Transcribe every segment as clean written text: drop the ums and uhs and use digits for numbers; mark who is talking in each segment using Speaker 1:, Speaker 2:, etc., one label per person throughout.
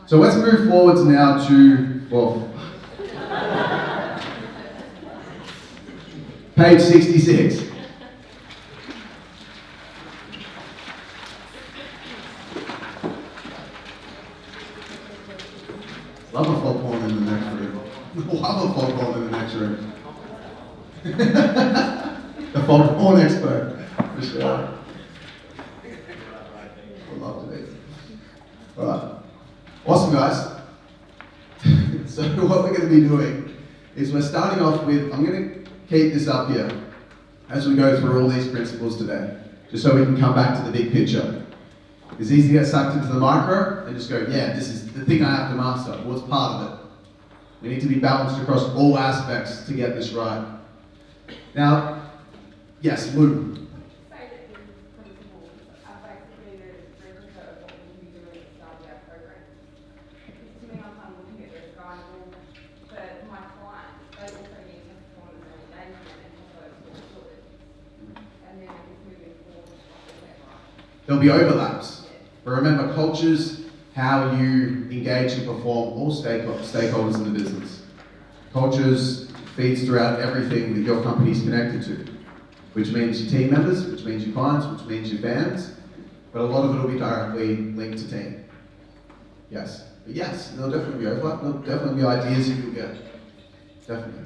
Speaker 1: So let's move forwards now to, well, page 66. Love a foghorn in the next room. Love a foghorn in the next room. The foghorn expert, for sure. Would love to be. Alright. Awesome, guys. So what we're going to be doing is we're starting off with, I'm going to keep this up here as we go through all these principles today, just so we can come back to the big picture. It's easy to get sucked into the micro and just go, yeah, this is the thing I have to master. What's part of it? We need to be balanced across all aspects to get this right. Now, yes, Lou. There'll be overlaps, but remember, culture's how you engage and perform all stakeholders in the business. Culture's feeds throughout everything that your company's connected to, which means your team members, which means your clients, which means your fans, but a lot of it will be directly linked to team. Yes, but yes, there'll definitely be overlap, there'll definitely be ideas you can get, definitely.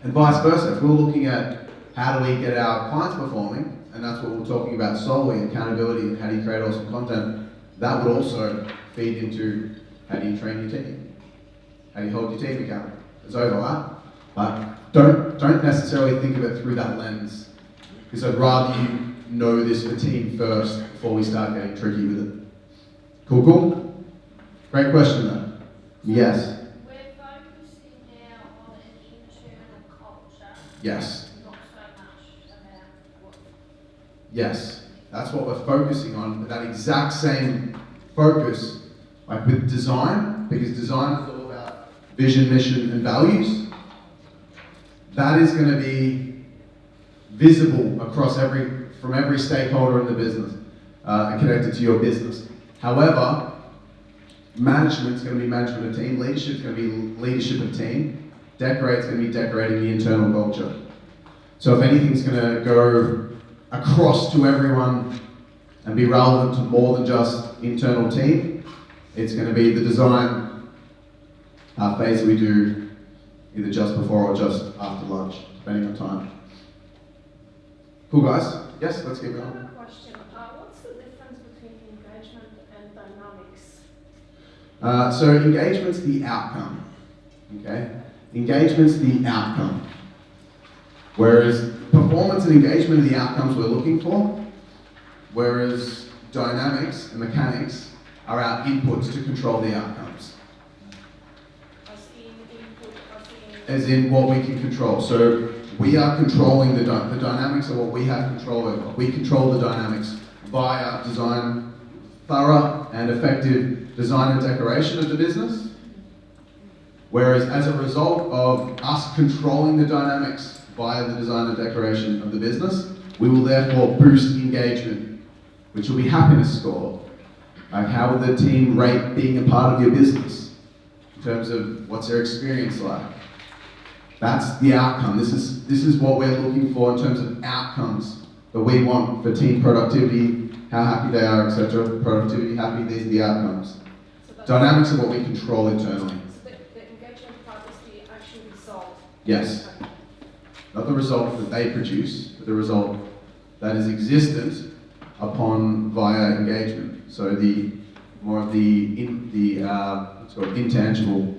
Speaker 1: And vice versa, if we're looking at how do we get our clients performing, and that's what we're talking about solely, accountability and how do you create awesome content, that would also feed into how do you train your team? How do you hold your team accountable? There's overlap, but don't necessarily think of it through that lens, because I'd rather you know this for team first before we start getting tricky with it. Cool? Great question though. Yes?
Speaker 2: We're focusing now on an internal culture.
Speaker 1: Yes.
Speaker 2: Yes,
Speaker 1: that's what we're focusing on, but that exact same focus, like with design, because design is all about vision, mission, and values. That is going to be visible across from every stakeholder in the business and connected to your business. However, management is going to be management of team, leadership is going to be leadership of team, decorate is going to be decorating the internal culture. So if anything's going to go across to everyone and be relevant to more than just internal team, it's going to be the design phase that we do either just before or just after lunch, depending on time. Cool, guys? Yes, let's keep going.
Speaker 3: I have a question. What's the difference between engagement and dynamics?
Speaker 1: So engagement's the outcome, okay? Engagement's the outcome. Whereas performance and engagement are the outcomes we're looking for, whereas dynamics and mechanics are our inputs to control the outcomes. As in what we can control. So we are controlling the dynamics are what we have control over. We control the dynamics via design, thorough and effective design and decoration of the business. Whereas as a result of us controlling the dynamics via the design and decoration of the business, we will therefore boost engagement, which will be happiness score. Like how will the team rate being a part of your business in terms of what's their experience like? That's the outcome. This is what we're looking for in terms of outcomes that we want for team productivity, how happy they are, etc. Productivity, happy, these are the outcomes.
Speaker 3: So
Speaker 1: Dynamics are what we control internally.
Speaker 3: So the engagement part is the actual result.
Speaker 1: Yes. Not the result that they produce, but the result that is existent upon via engagement. So the more of the what's called intangible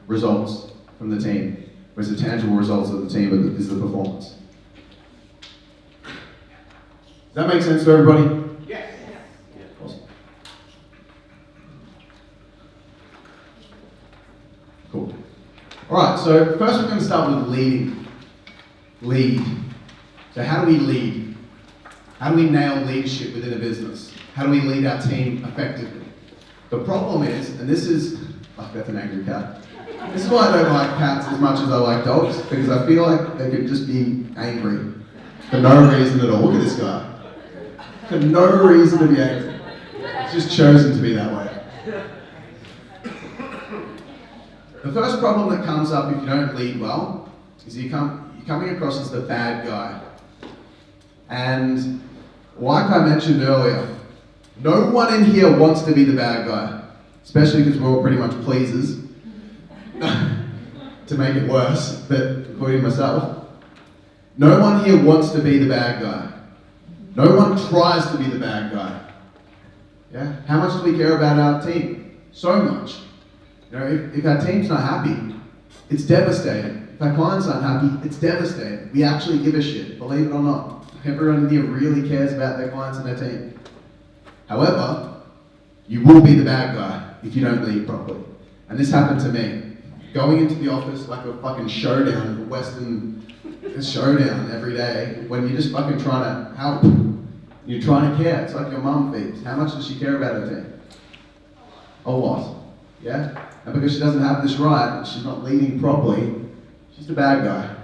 Speaker 1: results from the team, whereas the tangible results of the team is the performance. Does that make sense to everybody?
Speaker 4: Yes.
Speaker 1: Yeah, awesome. Cool. All right, so first we're going to start with leading. Lead. So how do we lead? How do we nail leadership within a business? How do we lead our team effectively? The problem is, and this is, oh, that's an angry cat. This is why I don't like cats as much as I like dogs, because I feel like they could just be angry for no reason at all. Look at this guy. For no reason to be angry. He's just chosen to be that way. The first problem that comes up if you don't lead well is you're coming across as the bad guy. And like I mentioned earlier, no one in here wants to be the bad guy, especially because we're all pretty much pleasers, to make it worse, but including myself. No one here wants to be the bad guy. No one tries to be the bad guy. Yeah? How much do we care about our team? So much. You know, if our team's not happy, it's devastating. If our client's not happy, it's devastating. We actually give a shit, believe it or not. Everyone in here really cares about their clients and their team. However, you will be the bad guy if you don't lead properly. And this happened to me. Going into the office like a fucking showdown, a Western showdown every day, when you're just fucking trying to help. You're trying to care. It's like your mum feeds. How much does she care about her team? A lot. Yeah? And because she doesn't have this right, she's not leading properly, she's the bad guy.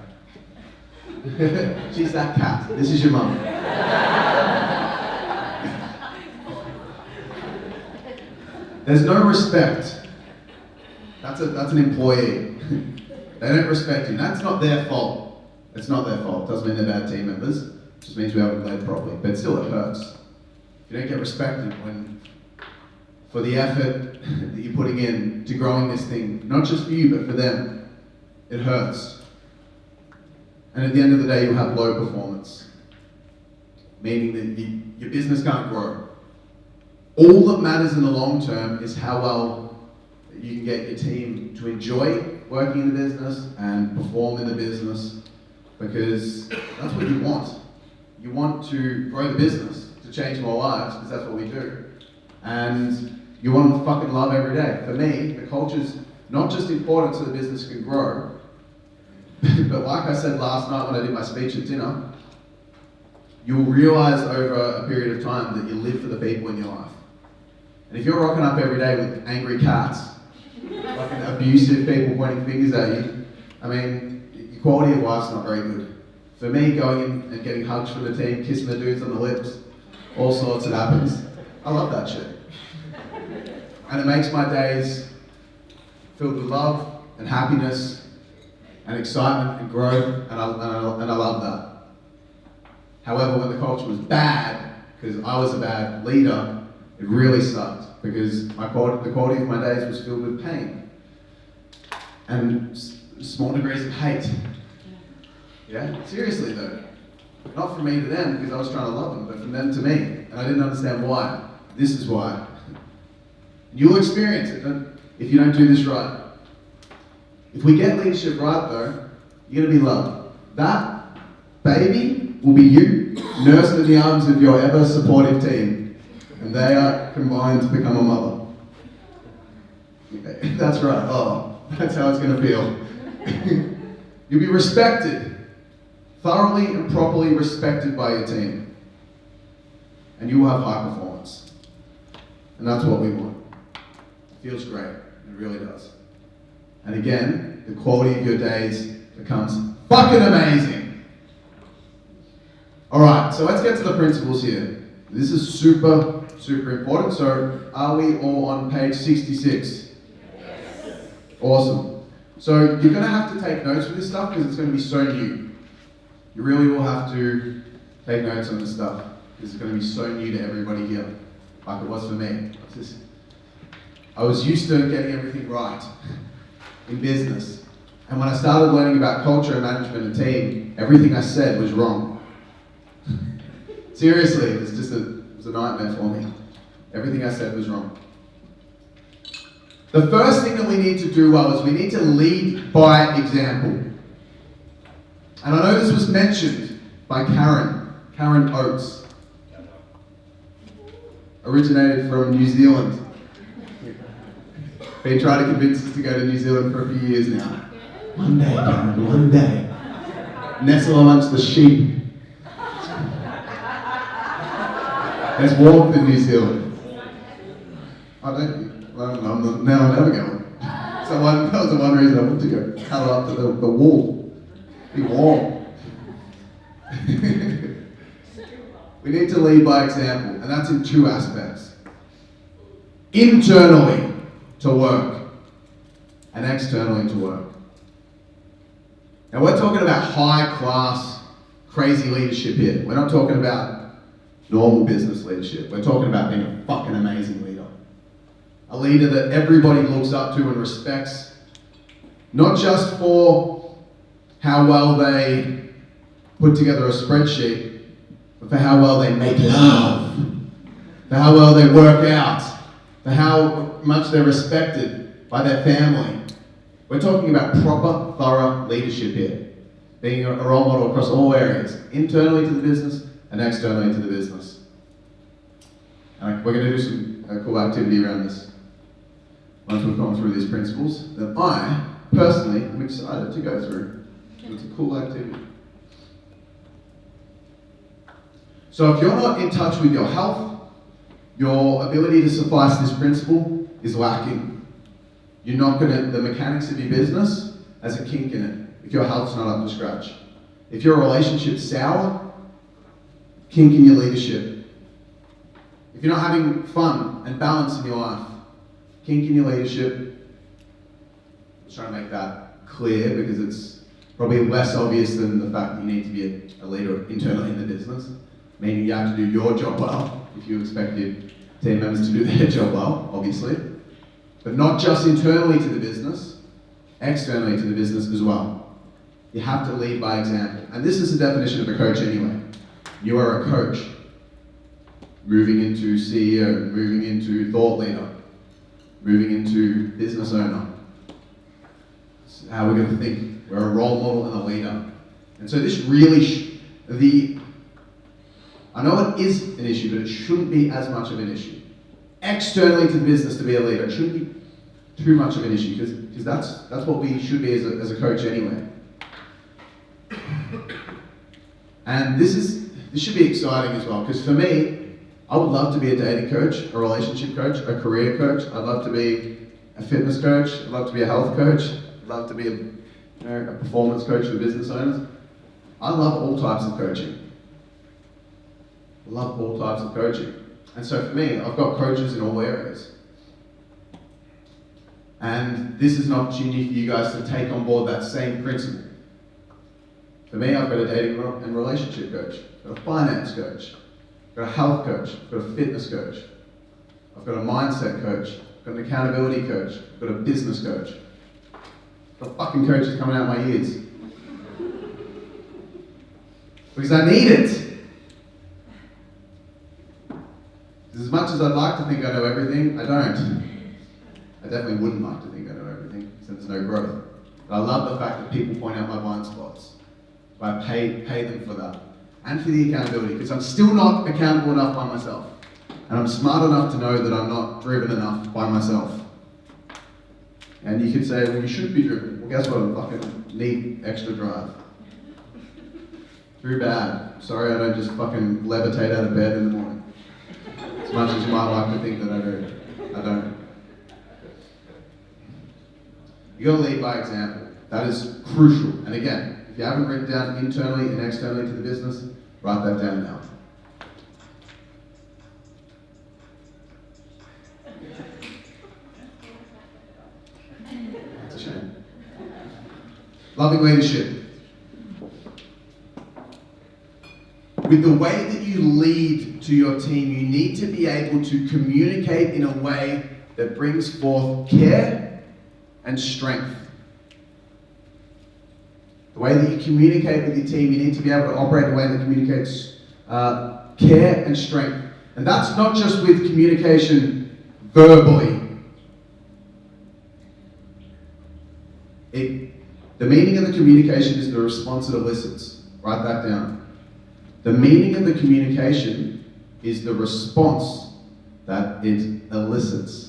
Speaker 1: She's that cat. This is your mum. There's no respect. That's an employee. They don't respect you. That's not their fault. It's not their fault. Doesn't mean they're bad team members. It just means we haven't led properly. But still, it hurts. If you don't get respected for the effort that you're putting in to growing this thing, not just for you, but for them, it hurts. And at the end of the day, you'll have low performance, meaning that your business can't grow. All that matters in the long term is how well you can get your team to enjoy working in the business and perform in the business, because that's what you want. You want to grow the business, to change more lives, because that's what we do. And you want to fucking love every day. For me, the culture's not just important so the business can grow, but like I said last night when I did my speech at dinner, you'll realize over a period of time that you live for the people in your life. And if you're rocking up every day with angry cats, fucking abusive people pointing fingers at you, I mean, your quality of life's not very good. For me, going in and getting hugs from the team, kissing the dudes on the lips, all sorts of happens. I love that shit. And it makes my days filled with love and happiness and excitement and growth, and I love that. However, when the culture was bad, because I was a bad leader, it really sucked, because the quality of my days was filled with pain and small degrees of hate. Yeah, seriously though. Not from me to them, because I was trying to love them, but from them to me, and I didn't understand why. This is why. You'll experience it if you don't do this right. If we get leadership right though, you're gonna be loved. That baby will be you, nursed in the arms of your ever supportive team, and they are combined to become a mother. Okay, that's right. Oh, that's how it's gonna feel. You'll be respected, thoroughly and properly respected by your team, and you will have high performance. And that's what we want. It feels great, it really does. And again, the quality of your days becomes fucking amazing. All right, so let's get to the principles here. This is super, super important. So are we all on page 66? Yes. Awesome. So you're gonna have to take notes for this stuff because it's gonna be so new. You really will have to take notes on this stuff because it's gonna be so new to everybody here, like it was for me. I was used to getting everything right in business. And when I started learning about culture and management and team, everything I said was wrong. Seriously, it was a nightmare for me. Everything I said was wrong. The first thing that we need to do well is we need to lead by example. And I know this was mentioned by Karen Oates. Originated from New Zealand. Been trying to convince us to go to New Zealand for a few years now. One day, Karen, one day. Nestle amongst the sheep. There's warmth in New Zealand. Oh, don't you? Well, now I'm never going. So that was the one reason I wanted to go. Cuddle up to the wall. Be warm. We need to lead by example, and that's in two aspects. internally to work and externally to work. Now we're talking about high class, crazy leadership here. We're not talking about normal business leadership. We're talking about being a fucking amazing leader. A leader that everybody looks up to and respects, not just for how well they put together a spreadsheet, but for how well they make love, for how well they work out, for how much they're respected by their family. We're talking about proper, thorough leadership here. Being a role model across all areas, internally to the business and externally to the business. And we're going to do some cool activity around this once we've gone through these principles that I, personally, am excited to go through. It's a cool activity. So if you're not in touch with your health, your ability to suffice this principle is lacking. You're not going to, the mechanics of your business has a kink in it if your health's not up to scratch. If your relationship's sour, kink in your leadership. If you're not having fun and balance in your life, kink in your leadership. I'm trying to make that clear because it's probably less obvious than the fact that you need to be a leader internally in the business, meaning you have to do your job well if you expect your team members to do their job well, obviously. But not just internally to the business, externally to the business as well. You have to lead by example. And this is the definition of a coach anyway. You are a coach. Moving into CEO, moving into thought leader, moving into business owner. This is how we're going to think. We're a role model and a leader. And so this really, I know it is an issue, but it shouldn't be as much of an issue. Externally to the business to be a leader, it shouldn't be too much of an issue because that's what we should be as a coach anyway. And this should be exciting as well because for me, I would love to be a dating coach, a relationship coach, a career coach. I'd love to be a fitness coach. I'd love to be a health coach. I'd love to be a performance coach for business owners. I love all types of coaching. I love all types of coaching. And so for me, I've got coaches in all areas. And this is an opportunity for you guys to take on board that same principle. For me, I've got a dating and relationship coach, I've got a finance coach, I've got a health coach, I've got a fitness coach, I've got a mindset coach, I've got an accountability coach, I've got a business coach. I've got fucking coaches coming out of my ears. Because I need it. As much as I'd like to think I know everything, I don't. I definitely wouldn't like to think I know everything, since there's no growth. But I love the fact that people point out my blind spots. So I pay them for that. And for the accountability, because I'm still not accountable enough by myself. And I'm smart enough to know that I'm not driven enough by myself. And you could say, well, you should be driven. Well, guess what? I fucking need extra drive. Too bad. Sorry I don't just fucking levitate out of bed in the morning. As much as you might like to think that I do. I don't. You gotta lead by example. That is crucial. And again, if you haven't written down internally and externally to the business, write that down now. That's a shame. Loving leadership. With the way that you lead to your team, you need to be able to communicate in a way that brings forth care and strength. The way that you communicate with your team, you need to be able to operate in a way that communicates care and strength. And that's not just with communication verbally. The meaning of the communication is the response it elicits. Write that down. The meaning of the communication is the response that it elicits.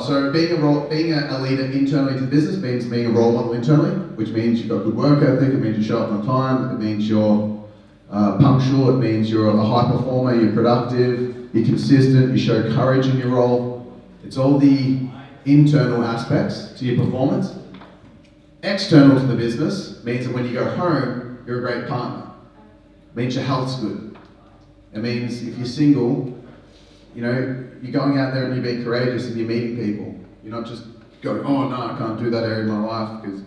Speaker 1: So being a leader internally to the business means being a role model internally, which means you've got good work ethic, it means you show up on time, it means you're punctual, it means you're a high performer, you're productive, you're consistent, you show courage in your role. It's all the internal aspects to your performance. External to the business means that when you go home, you're a great partner. It means your health's good. It means if you're single, you know, you're going out there and you're being courageous and you're meeting people. You're not just going, oh no, I can't do that area of my life because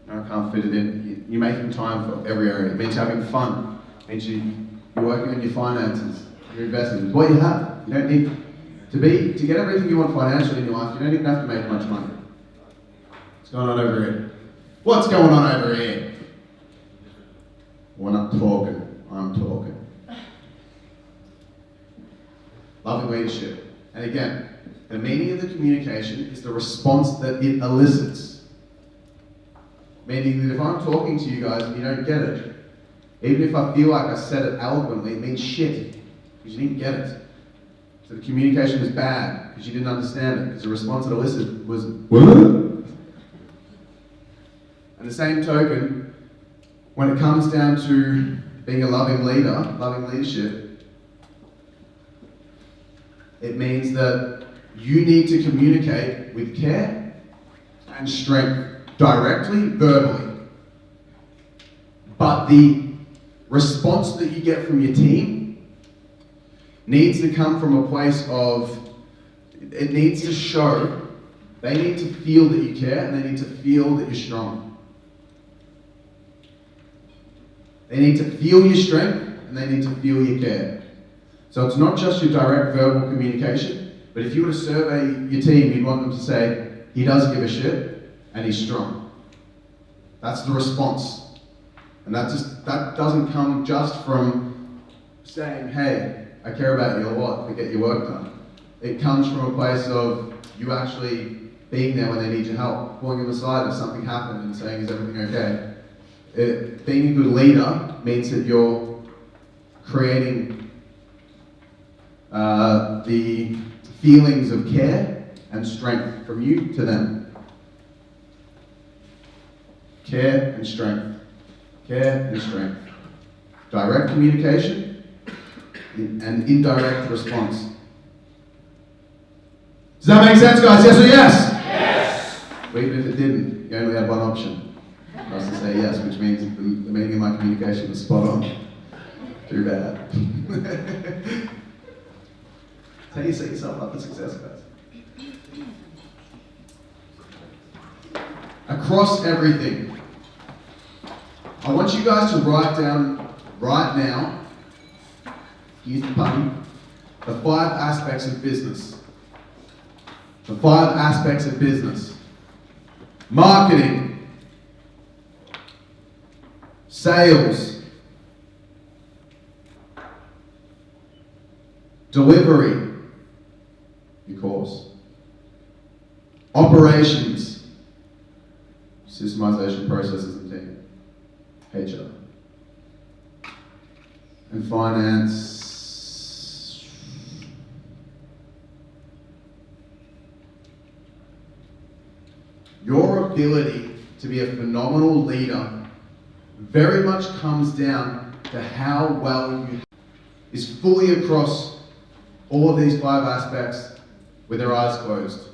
Speaker 1: I can't fit it in. You're making time for every area. It means having fun. It means you're working on your finances, your investments, what you have. You don't need to get everything you want financially in your life, you don't even have to make much money. What's going on over here? What's going on over here? We're not talking, I'm talking. Loving leadership. And again, the meaning of the communication is the response that it elicits. Meaning that if I'm talking to you guys and you don't get it, even if I feel like I said it eloquently, it means shit, because you didn't get it. So the communication was bad, because you didn't understand it, because the response it elicited was, what? And the same token, when it comes down to being a loving leader, loving leadership, it means that you need to communicate with care and strength, directly, verbally. But the response that you get from your team needs to come from a place of, it needs to show, they need to feel that you care and they need to feel that you're strong. They need to feel your strength and they need to feel your care. So it's not just your direct verbal communication, but if you were to survey your team, you'd want them to say, he does give a shit and he's strong. That's the response. And that doesn't come just from saying, hey, I care about you a lot to get your work done. It comes from a place of you actually being there when they need your help, pulling them aside if something happened and saying, is everything okay? Being a good leader means that you're creating the feelings of care and strength from you to them. Care and strength. Care and strength. Direct communication and indirect response. Does that make sense, guys? Yes or yes? Yes! But even if it didn't, you only had one option. I was to say yes, which means the meaning of my communication was spot on. Too bad. That's how you set yourself up for success, guys. Across everything. I want you guys to write down right now, use the pun, the 5 aspects of business. The 5 aspects of business. Marketing. Sales. Delivery. Your course. Operations. Systemization, processes, and team. HR. And finance. Your ability to be a phenomenal leader very much comes down to how well you is fully across all of these 5 aspects with their eyes closed.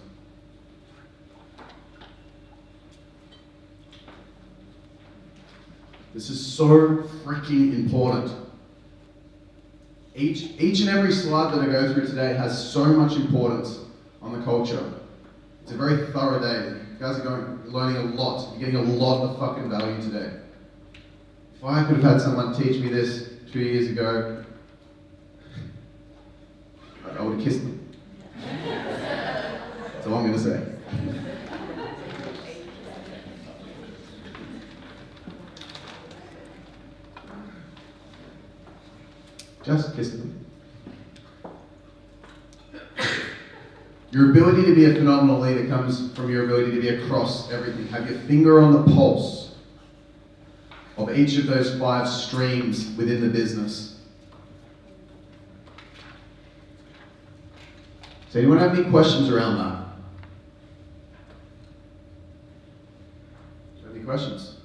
Speaker 1: This is so freaking important. Each and every slide that I go through today has so much importance on the culture. It's a very thorough day. You guys are learning a lot. You're getting a lot of fucking value today. If I could have had someone teach me this 2 years ago, I would have kissed them. That's all I'm going to say. Just kiss them. Your ability to be a phenomenal leader comes from your ability to be across everything. Have your finger on the pulse of each of those 5 streams within the business. Does anyone have any questions around that? Any questions?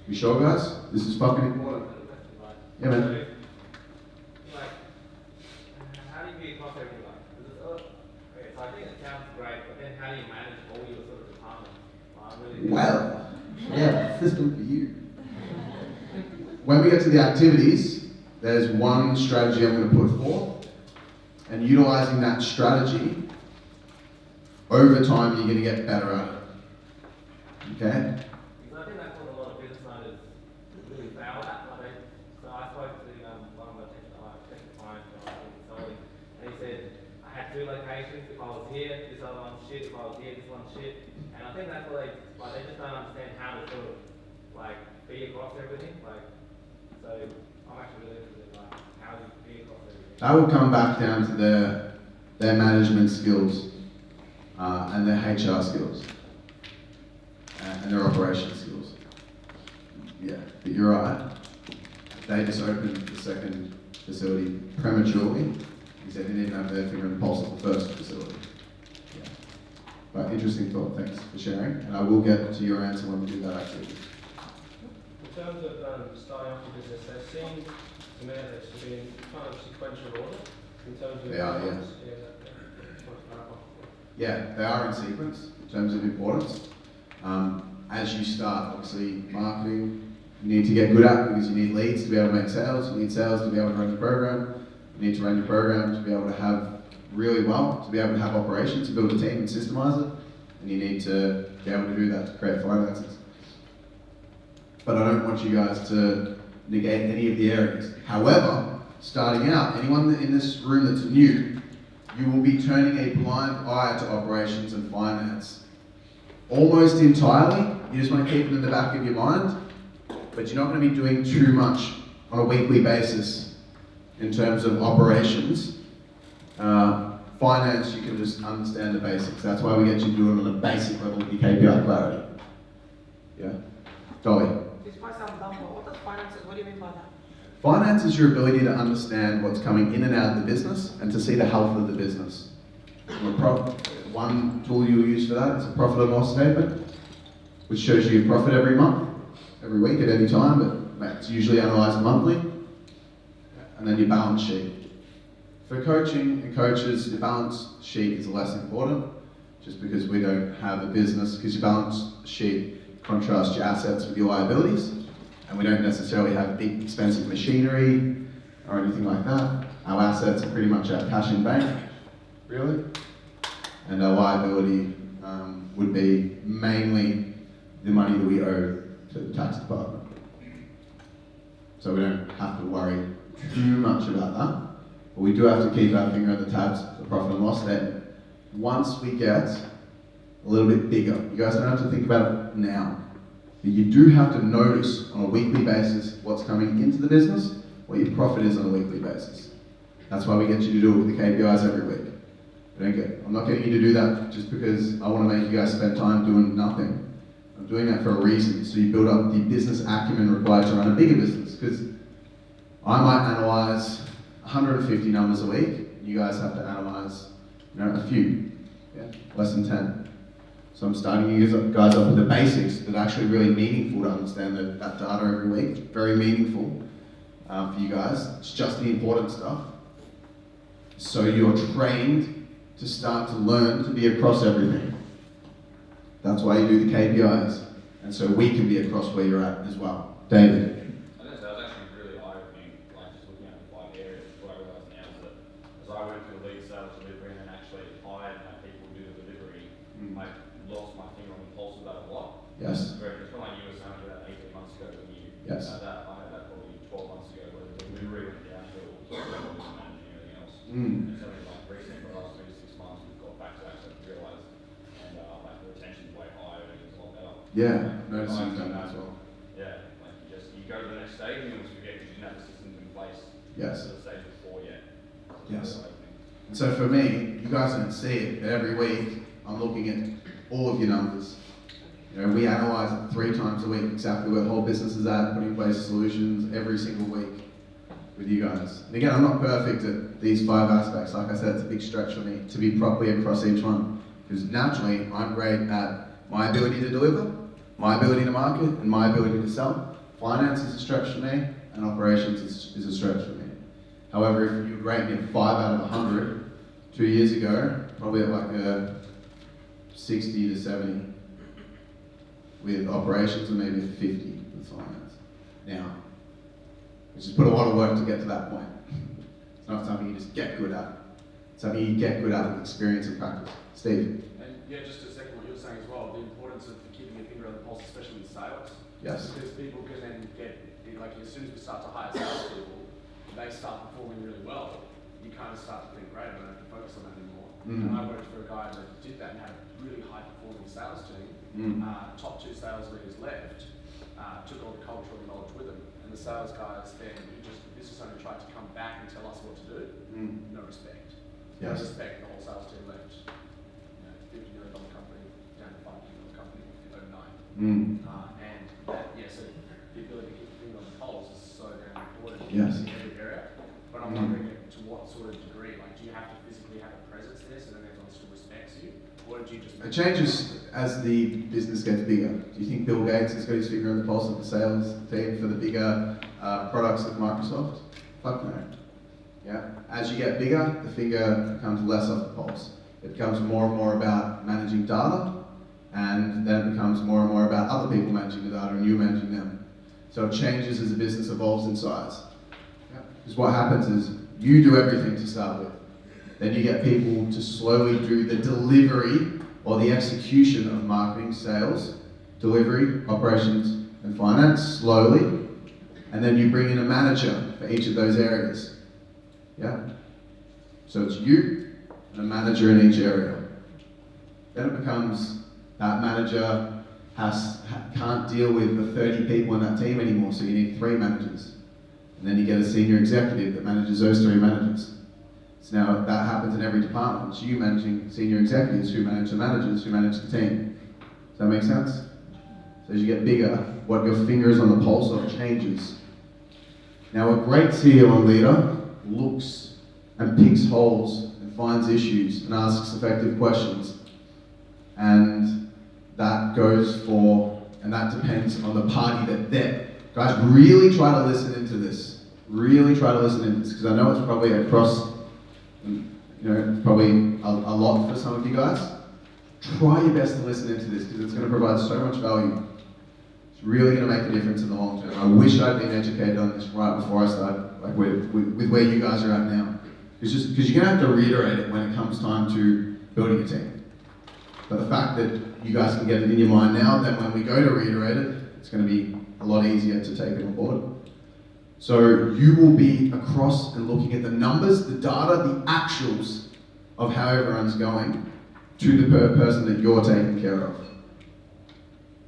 Speaker 1: You sure, guys? This is fucking important. Yeah, man.
Speaker 4: Like, how do you get across everyone? Okay, so I think it sounds great, but then how do you manage all your sort of departments?
Speaker 1: Well, yeah, system for you. when we get to the activities, there's one strategy I'm going to put forth, and utilizing that strategy, over time you're going to get better at it. Okay?
Speaker 4: Because I think that's what a lot of business owners really fail at. So I spoke to one of my tech clients when I was consulting, and he said, I had 2 locations. If I was here, this other one's shit. If I was here, this one's shit. And I think that's what they just don't understand how to sort of be across everything. So I'm actually really interested in how you be across everything.
Speaker 1: That would come back down to their management skills and their HR skills and their operation skills. Yeah, but you're right. They just opened the second facility prematurely because they didn't even have their finger on the pulse of the first facility. Yeah. But interesting thought, thanks for sharing. And I will get to your answer when we do that activity.
Speaker 5: In terms of starting off a business, they seem to me that it's to be in kind of sequential order in terms of
Speaker 1: They are, yeah. Yeah, they are in sequence in terms of importance. As you start, obviously, marketing, you need to get good at because you need leads to be able to make sales. You need sales to be able to run your program. You need to run your program to be able to have really well, to be able to have operations, to build a team and systemize it. And you need to be able to do that to create finances. But I don't want you guys to negate any of the areas. However, starting out, anyone in this room that's new, you will be turning a blind eye to operations and finance. Almost entirely. You just want to keep it in the back of your mind, but you're not going to be doing too much on a weekly basis in terms of operations. Finance, you can just understand the basics. That's why we get you to do it on a basic level with your KPI clarity. Yeah? Dolly.
Speaker 6: This might sound dumb, but what does finances, what do you mean by that?
Speaker 1: Finance is your ability to understand what's coming in and out of the business and to see the health of the business. One tool you'll use for that is a profit and loss statement, which shows you your profit every month, every week at any time, but it's usually analysed monthly. And then your balance sheet. For coaching and coaches, your balance sheet is less important, just because we don't have a business, because your balance sheet contrasts your assets with your liabilities, and we don't necessarily have big expensive machinery or anything like that. Our assets are pretty much our cash in bank, really, and our liability would be mainly the money that we owe to the tax department. So we don't have to worry too much about that. But we do have to keep our finger on the tabs for profit and loss statement. Once we get a little bit bigger, you guys don't have to think about it now, but you do have to notice on a weekly basis what's coming into the business, what your profit is on a weekly basis. That's why we get you to do it with the KPIs every week. I'm not getting you to do that just because I want to make you guys spend time doing nothing. I'm doing that for a reason, so you build up the business acumen required to run a bigger business. Because I might analyze 150 numbers a week, and you guys have to analyze, a few, less than 10. So I'm starting you guys up with the basics that are actually really meaningful to understand that data every week. Very meaningful for you guys. It's just the important stuff. So you're trained to start to learn to be across everything. That's why you do the KPIs. And so we can be across where you're at as well. David.
Speaker 7: I think that was actually really eye-opening, just looking at the 5 areas. What I realised now is that as I went through the lead sales delivery and then actually hired people to do the delivery, I lost my finger on the pulse of that a lot.
Speaker 1: Yes.
Speaker 7: Where it's kind of like you were saying about 18 months ago when you
Speaker 1: Yes.
Speaker 7: I had that probably 12 months ago where the delivery went downhill, so I wasn't managing everything else. And so recently for the last 3 to 6 months we've got back to actually realise and the retention's way higher and it's a lot better.
Speaker 1: Yeah, noticing that as well.
Speaker 7: Yeah, you go to the next stage and you almost forget because you didn't have the systems in place.
Speaker 1: Yes.
Speaker 7: To the stage before yet.
Speaker 1: Yes. And so for me, you guys don't see it, but every week I'm looking at all of your numbers. We analyse it 3 times a week, exactly where the whole business is at, putting in place solutions every single week with you guys. And again, I'm not perfect at these 5 aspects. Like I said, it's a big stretch for me to be properly across each one. Because naturally, I'm great at my ability to deliver, my ability to market, and my ability to sell. Finance is a stretch for me, and operations is a stretch for me. However, if you rate me a 5 out of 100, 2 years ago, probably at like a 60 to 70 with operations and maybe a 50 with finance. Now, It's just put a lot of work to get to that point. It's not something you just get good at. It's something you get good at with experience and practice. Steve?
Speaker 8: And yeah, just to second what you're saying as well, the importance of keeping your finger on the pulse, especially with sales.
Speaker 1: Yes.
Speaker 8: Because people can then get, like as soon as we start to hire salespeople, they start performing really well. You kind of start to think, great, I don't have to focus on that anymore. And I worked for a guy that did that and had a really high performing sales team. Top 2 sales leaders left, took all the cultural knowledge with them. And the sales guys then, who just, the business owner tried to come back and tell us what to do, no respect.
Speaker 1: Yes.
Speaker 8: No respect, the whole sales team left. You know, $50 million company down to $5 million company overnight. And that, yeah, so the ability to keep your finger on the pulse is so damn important
Speaker 1: Yes.
Speaker 8: in every area. But I'm wondering to what sort of degree, like do you have to physically have a presence there so then everyone still respects you? Or do you just
Speaker 1: It changes as the business gets bigger. Do you think Bill Gates has got his finger on the pulse of the sales team for the bigger products of Microsoft? Fuck no. Yeah. As you get bigger, the finger becomes less of the pulse. It becomes more and more about managing data, and then it becomes more and more about other people managing the data and you managing them. So it changes as the business evolves in size. Because what happens is you do everything to start with. Then you get people to slowly do the delivery or the execution of marketing, sales, delivery, operations, and finance slowly. And then you bring in a manager for each of those areas. Yeah? So it's you and a manager in each area. Then it becomes that manager can't deal with the 30 people in that team anymore, so you need 3 managers. And then you get a senior executive that manages those 3 managers. So now that happens in every department. It's you managing senior executives who manage the managers, who manage the team. Does that make sense? So as you get bigger, what your finger is on the pulse of changes. Now a great CEO and leader looks and picks holes and finds issues and asks effective questions. And that goes for, and that depends on the party that they're. Guys, really try to listen into this. Really try to listen into this, because I know it's probably across, it's probably a lot for some of you guys. Try your best to listen into this, because it's going to provide so much value. It's really going to make a difference in the long term. I wish I'd been educated on this right before I started, like with where you guys are at now. Because you're going to have to reiterate it when it comes time to building a team. But the fact that you guys can get it in your mind now, then when we go to reiterate it, it's going to be a lot easier to take it on board. So you will be across and looking at the numbers, the data, the actuals of how everyone's going to the person that you're taking care of.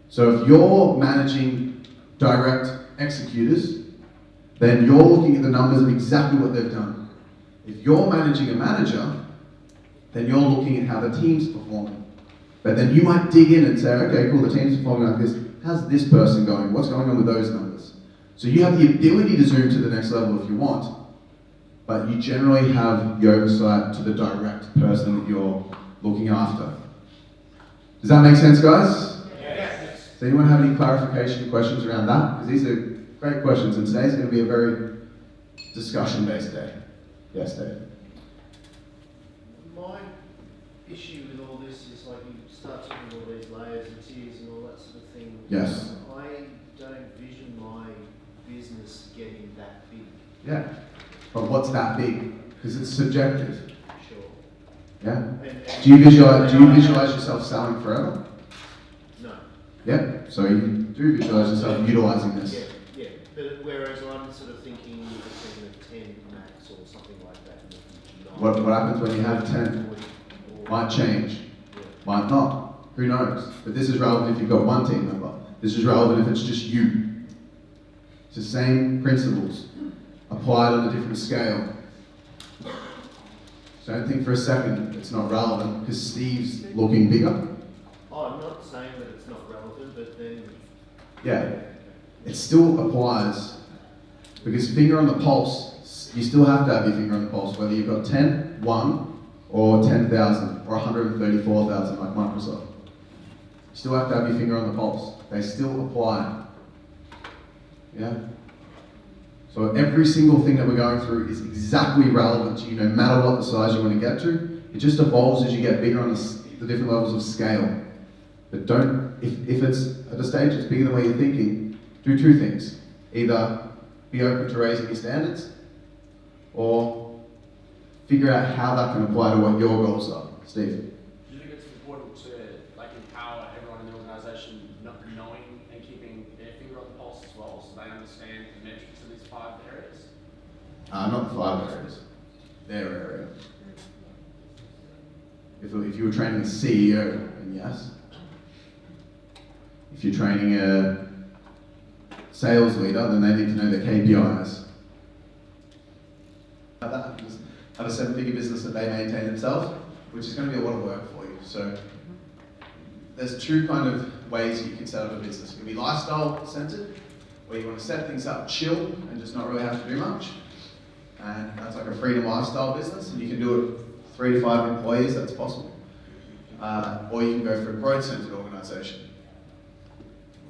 Speaker 1: So if you're managing direct executors, then you're looking at the numbers of exactly what they've done. If you're managing a manager, then you're looking at how the team's performing. But then you might dig in and say, okay, cool, the team's performing like this. How's this person going? What's going on with those numbers? So you have the ability to zoom to the next level if you want, but you generally have the oversight to the direct person that you're looking after. Does that make sense, guys?
Speaker 8: Yes.
Speaker 1: Does anyone have any clarification questions around that? Because these are great questions, and today's going to be a very discussion-based day. Yes, Dave.
Speaker 9: My issue with all this is like you start talking all these layers and tiers and all that sort of thing.
Speaker 1: Yes.
Speaker 9: I don't vision my business getting that big.
Speaker 1: Yeah. But what's that big? Because it's subjective.
Speaker 9: Sure.
Speaker 1: Yeah.
Speaker 9: And
Speaker 1: Do you visualize yourself selling forever?
Speaker 9: no.
Speaker 1: Yeah. So you do visualize yourself utilizing this.
Speaker 9: Yeah, yeah. But whereas I'm sort of thinking between a 10 max or something like that in the future.
Speaker 1: What happens when you have 10?
Speaker 9: 40 or,
Speaker 1: Might change.
Speaker 9: yeah.
Speaker 1: Might not. Who knows? But this is relevant if you've got one team member. This is relevant if it's just you. It's the same principles applied on a different scale. So don't think for a second it's not relevant because Steve's looking bigger.
Speaker 9: Oh, I'm not saying that it's not relevant, but then...
Speaker 1: Yeah. It still applies because finger on the pulse, you still have to have your finger on the pulse, whether you've got 10, 1, or 10,000, or 134,000 like Microsoft. You still have to have your finger on the pulse. They still apply. Yeah? So every single thing that we're going through is exactly relevant to you, no matter what the size you want to get to. It just evolves as you get bigger on the different levels of scale. But don't, if it's at a stage that's bigger than what you're thinking, do 2 things. Either be open to raising your standards, or figure out how that can apply to what your goals are. Steve?
Speaker 8: Do you think it's important to like empower everyone in the organisation knowing and keeping their finger on the pulse as well, so they understand the metrics of these 5 areas?
Speaker 1: Not the 5 areas, their area. If you were training a CEO, then yes. If you're training a sales leader, then they need to know their KPIs. Have a 7-figure business that they maintain themselves, which is going to be a lot of work for you. So there's 2 kind of ways you can set up a business. It can be lifestyle centered, where you want to set things up, chill, and just not really have to do much. And that's like a freedom lifestyle business, and you can do it 3 to 5 employees, that's possible. Or you can go for a growth centered organization,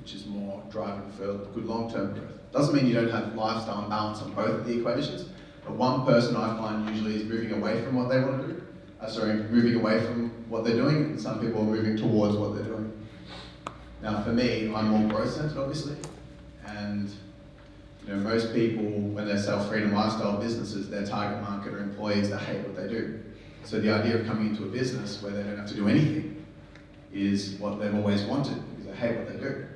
Speaker 1: which is more driving for good long-term growth. Doesn't mean you don't have lifestyle and balance on both of the equations, but one person I find usually is moving away from what they want to do. Moving away from what they're doing, and some people are moving towards what they're doing. Now for me, I'm more growth centered obviously, and most people, when they sell freedom lifestyle businesses, their target market are employees that hate what they do. So the idea of coming into a business where they don't have to do anything is what they've always wanted, because they hate what they do.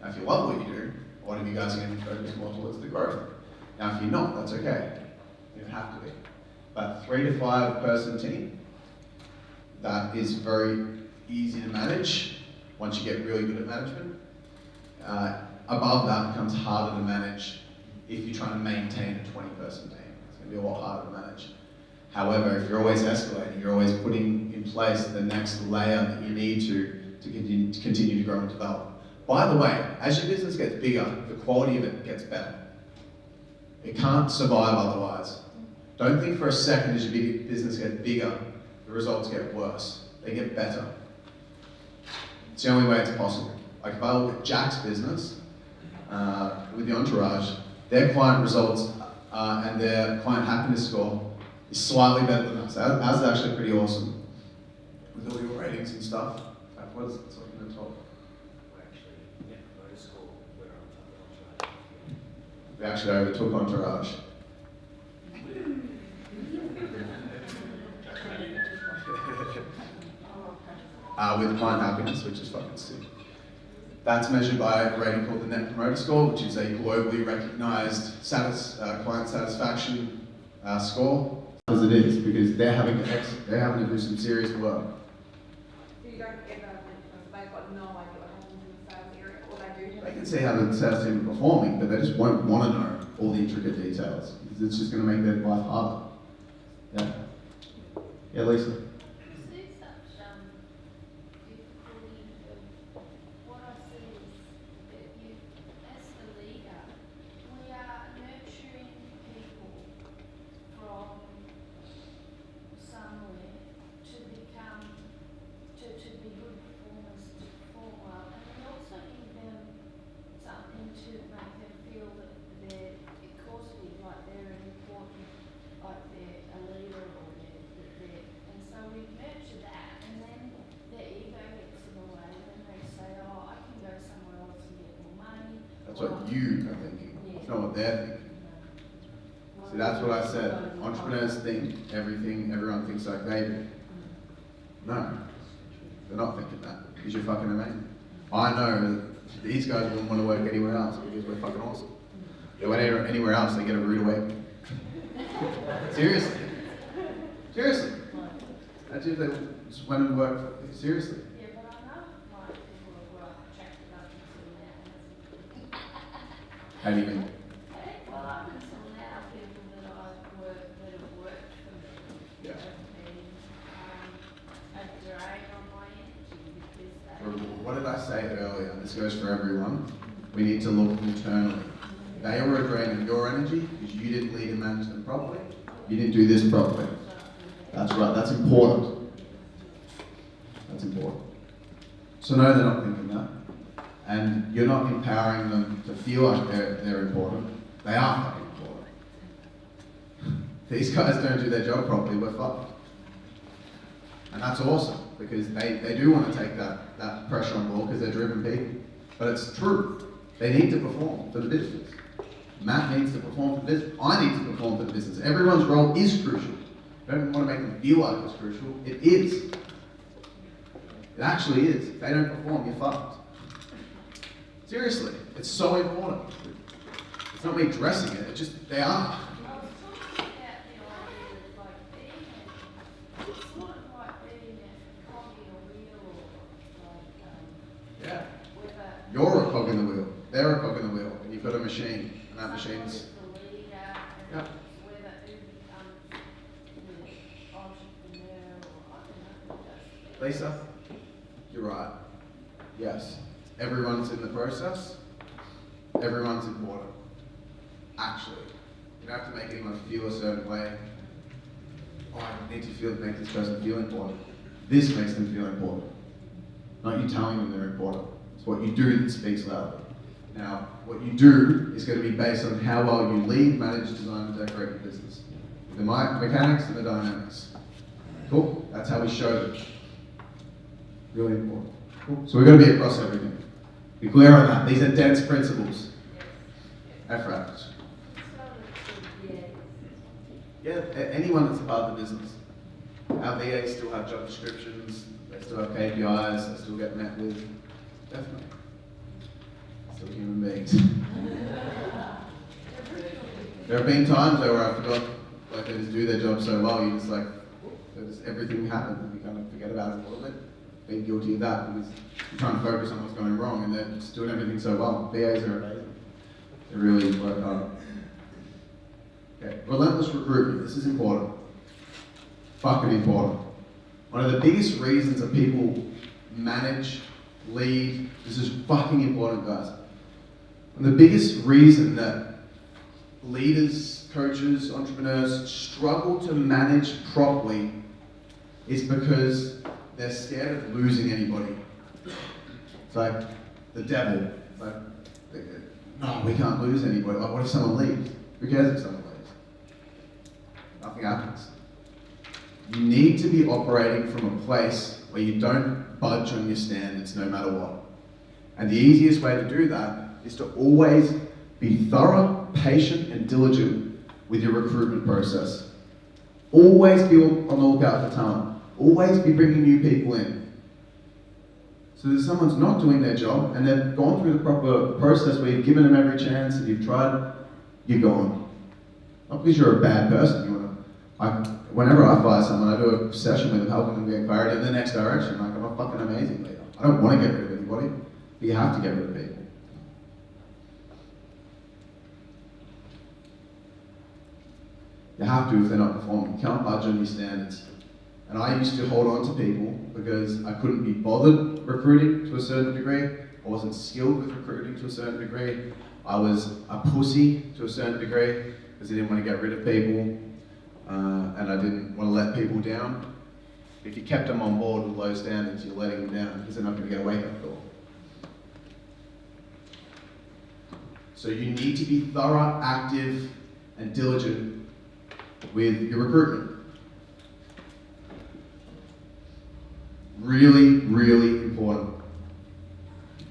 Speaker 1: Now if you love what you do, one of you guys are going to focus more towards the growth. Now if you're not, that's okay. You don't have to be. But 3 to 5 person team, that is very easy to manage once you get really good at management. Above that becomes harder to manage if you're trying to maintain a 20-person team. It's going to be a lot harder to manage. However, if you're always escalating, you're always putting in place the next layer that you need to continue to grow and develop. By the way, as your business gets bigger, the quality of it gets better. It can't survive otherwise. Don't think for a second as your business gets bigger, the results get worse. They get better. It's the only way it's possible. Like if I look at Jack's business, with the Entourage, their client results and their client happiness score is slightly better than us. Ours is actually pretty awesome. With all your ratings and stuff. What is it? So I'm going to talk. We actually overtook Entourage. With client happiness, which is fucking sick. That's measured by a rating called the Net Promoter Score, which is a globally recognized client satisfaction score. As it is, because they're having to do some serious work.
Speaker 6: So you don't ever, they've got no idea what happens in the sales area, or they do.
Speaker 1: They can see how the sales team are performing, but they just won't want to know all the intricate details, because it's just going to make their life harder. Yeah. Yeah, Lisa.
Speaker 2: See such difficulty of what I see is that you, as the leader, we are nurturing people from somewhere to become, to be good performers, to perform well, and we also give them something to make them feel that they're causative, like they're important, like they're a leader or they're, and so we nurture that, and then their ego gets in the way, and they say, oh, I can go somewhere else and get more money.
Speaker 1: That's what you are thinking. It's not what they're thinking. See, that's what I said. Entrepreneurs think everyone thinks like they do. No, they're not thinking that, because you're fucking amazing. I know that these guys wouldn't want to work anywhere else because we're fucking awesome. They went anywhere else, they get a rude awakening. Seriously. Seriously. Imagine if they just went and worked, seriously.
Speaker 2: Yeah, but I know like people who are attracted up until now.
Speaker 1: How do you mean?
Speaker 2: Well, up until now, people that I've worked, that have worked for me,
Speaker 1: Yeah.
Speaker 2: have been a drain on my energy because they.
Speaker 1: What did I say earlier? This goes for everyone. We need to look internally. They were a drain of your energy because you didn't lead and manage them properly. You didn't do this properly. That's right, that's important. That's important. So no, they're not thinking that. And you're not empowering them to feel like they're important. They are fucking important. These guys don't do their job properly, we're fucked. And that's awesome, because they do want to take that pressure on board because they're driven people. But it's true. They need to perform for the business. Matt needs to perform for the business. I need to perform for the business. Everyone's role is crucial. I don't want to make them feel like it's crucial. It is. It actually is. If they don't perform, you're fucked. Seriously, it's so important. It's not me dressing it, it's just, they are.
Speaker 2: I was talking about the idea of like being it's sort of like being a cog in a wheel or like,
Speaker 1: Yeah.
Speaker 2: whether.
Speaker 1: You're a cog in the wheel. They're a cog in the wheel. And you've got a machine. And that machine's...
Speaker 2: someone is the leader and
Speaker 1: Yeah.
Speaker 2: whether who becomes the entrepreneur or I don't know who does it.
Speaker 1: Lisa, you're right. Yes. Everyone's in the process. Everyone's important. Actually. You don't have to make anyone feel a certain way. Oh, I need to make this person feel important. This makes them feel important. Not you telling them they're important. It's what you do that speaks loudly. Now, what you do is going to be based on how well you lead, manage, design, and decorate your business. The mechanics and the dynamics. Cool? That's how we show them. Really important. Cool. So we're going to be across everything. Be clear on that. These are dense principles. FRAPs. Yeah, anyone that's a part of the business. Our VAs still have job descriptions, they still have KPIs, they still get met with. Definitely. Still human beings. There have been times though where I forgot, like they just do their job so well, you just like, everything happens and you kind of forget about it a little bit. Being guilty of that because you're trying to focus on what's going wrong and they're just doing everything so well. VAs are amazing. They really work hard. Okay, relentless recruitment. This is important. Fucking important. One of the biggest reasons that people manage, lead, this is fucking important, guys. And the biggest reason that leaders, coaches, entrepreneurs struggle to manage properly is because they're scared of losing anybody. It's like the devil. It's like, no, we can't lose anybody. Like, what if someone leaves? Who cares if someone leaves? Nothing happens. You need to be operating from a place where you don't budge on your standards no matter what. And the easiest way to do that is to always be thorough, patient, and diligent with your recruitment process. Always be on the lookout for talent. Always be bringing new people in. So if someone's not doing their job and they've gone through the proper process where you've given them every chance and you've tried, you're gone. Not because you're a bad person. Whenever I fire someone, I do a session with them, helping them get clarity in the next direction. Like, I'm a fucking amazing leader. I don't want to get rid of anybody, but you have to get rid of people. You have to if they're not performing. You can't budge on your standards. And I used to hold on to people because I couldn't be bothered recruiting to a certain degree. I wasn't skilled with recruiting to a certain degree. I was a pussy to a certain degree because I didn't want to get rid of people. And I didn't want to let people down. If you kept them on board with low standards, you're letting them down because they're not going to get a wake-up call. So you need to be thorough, active, and diligent with your recruitment. Really, really important.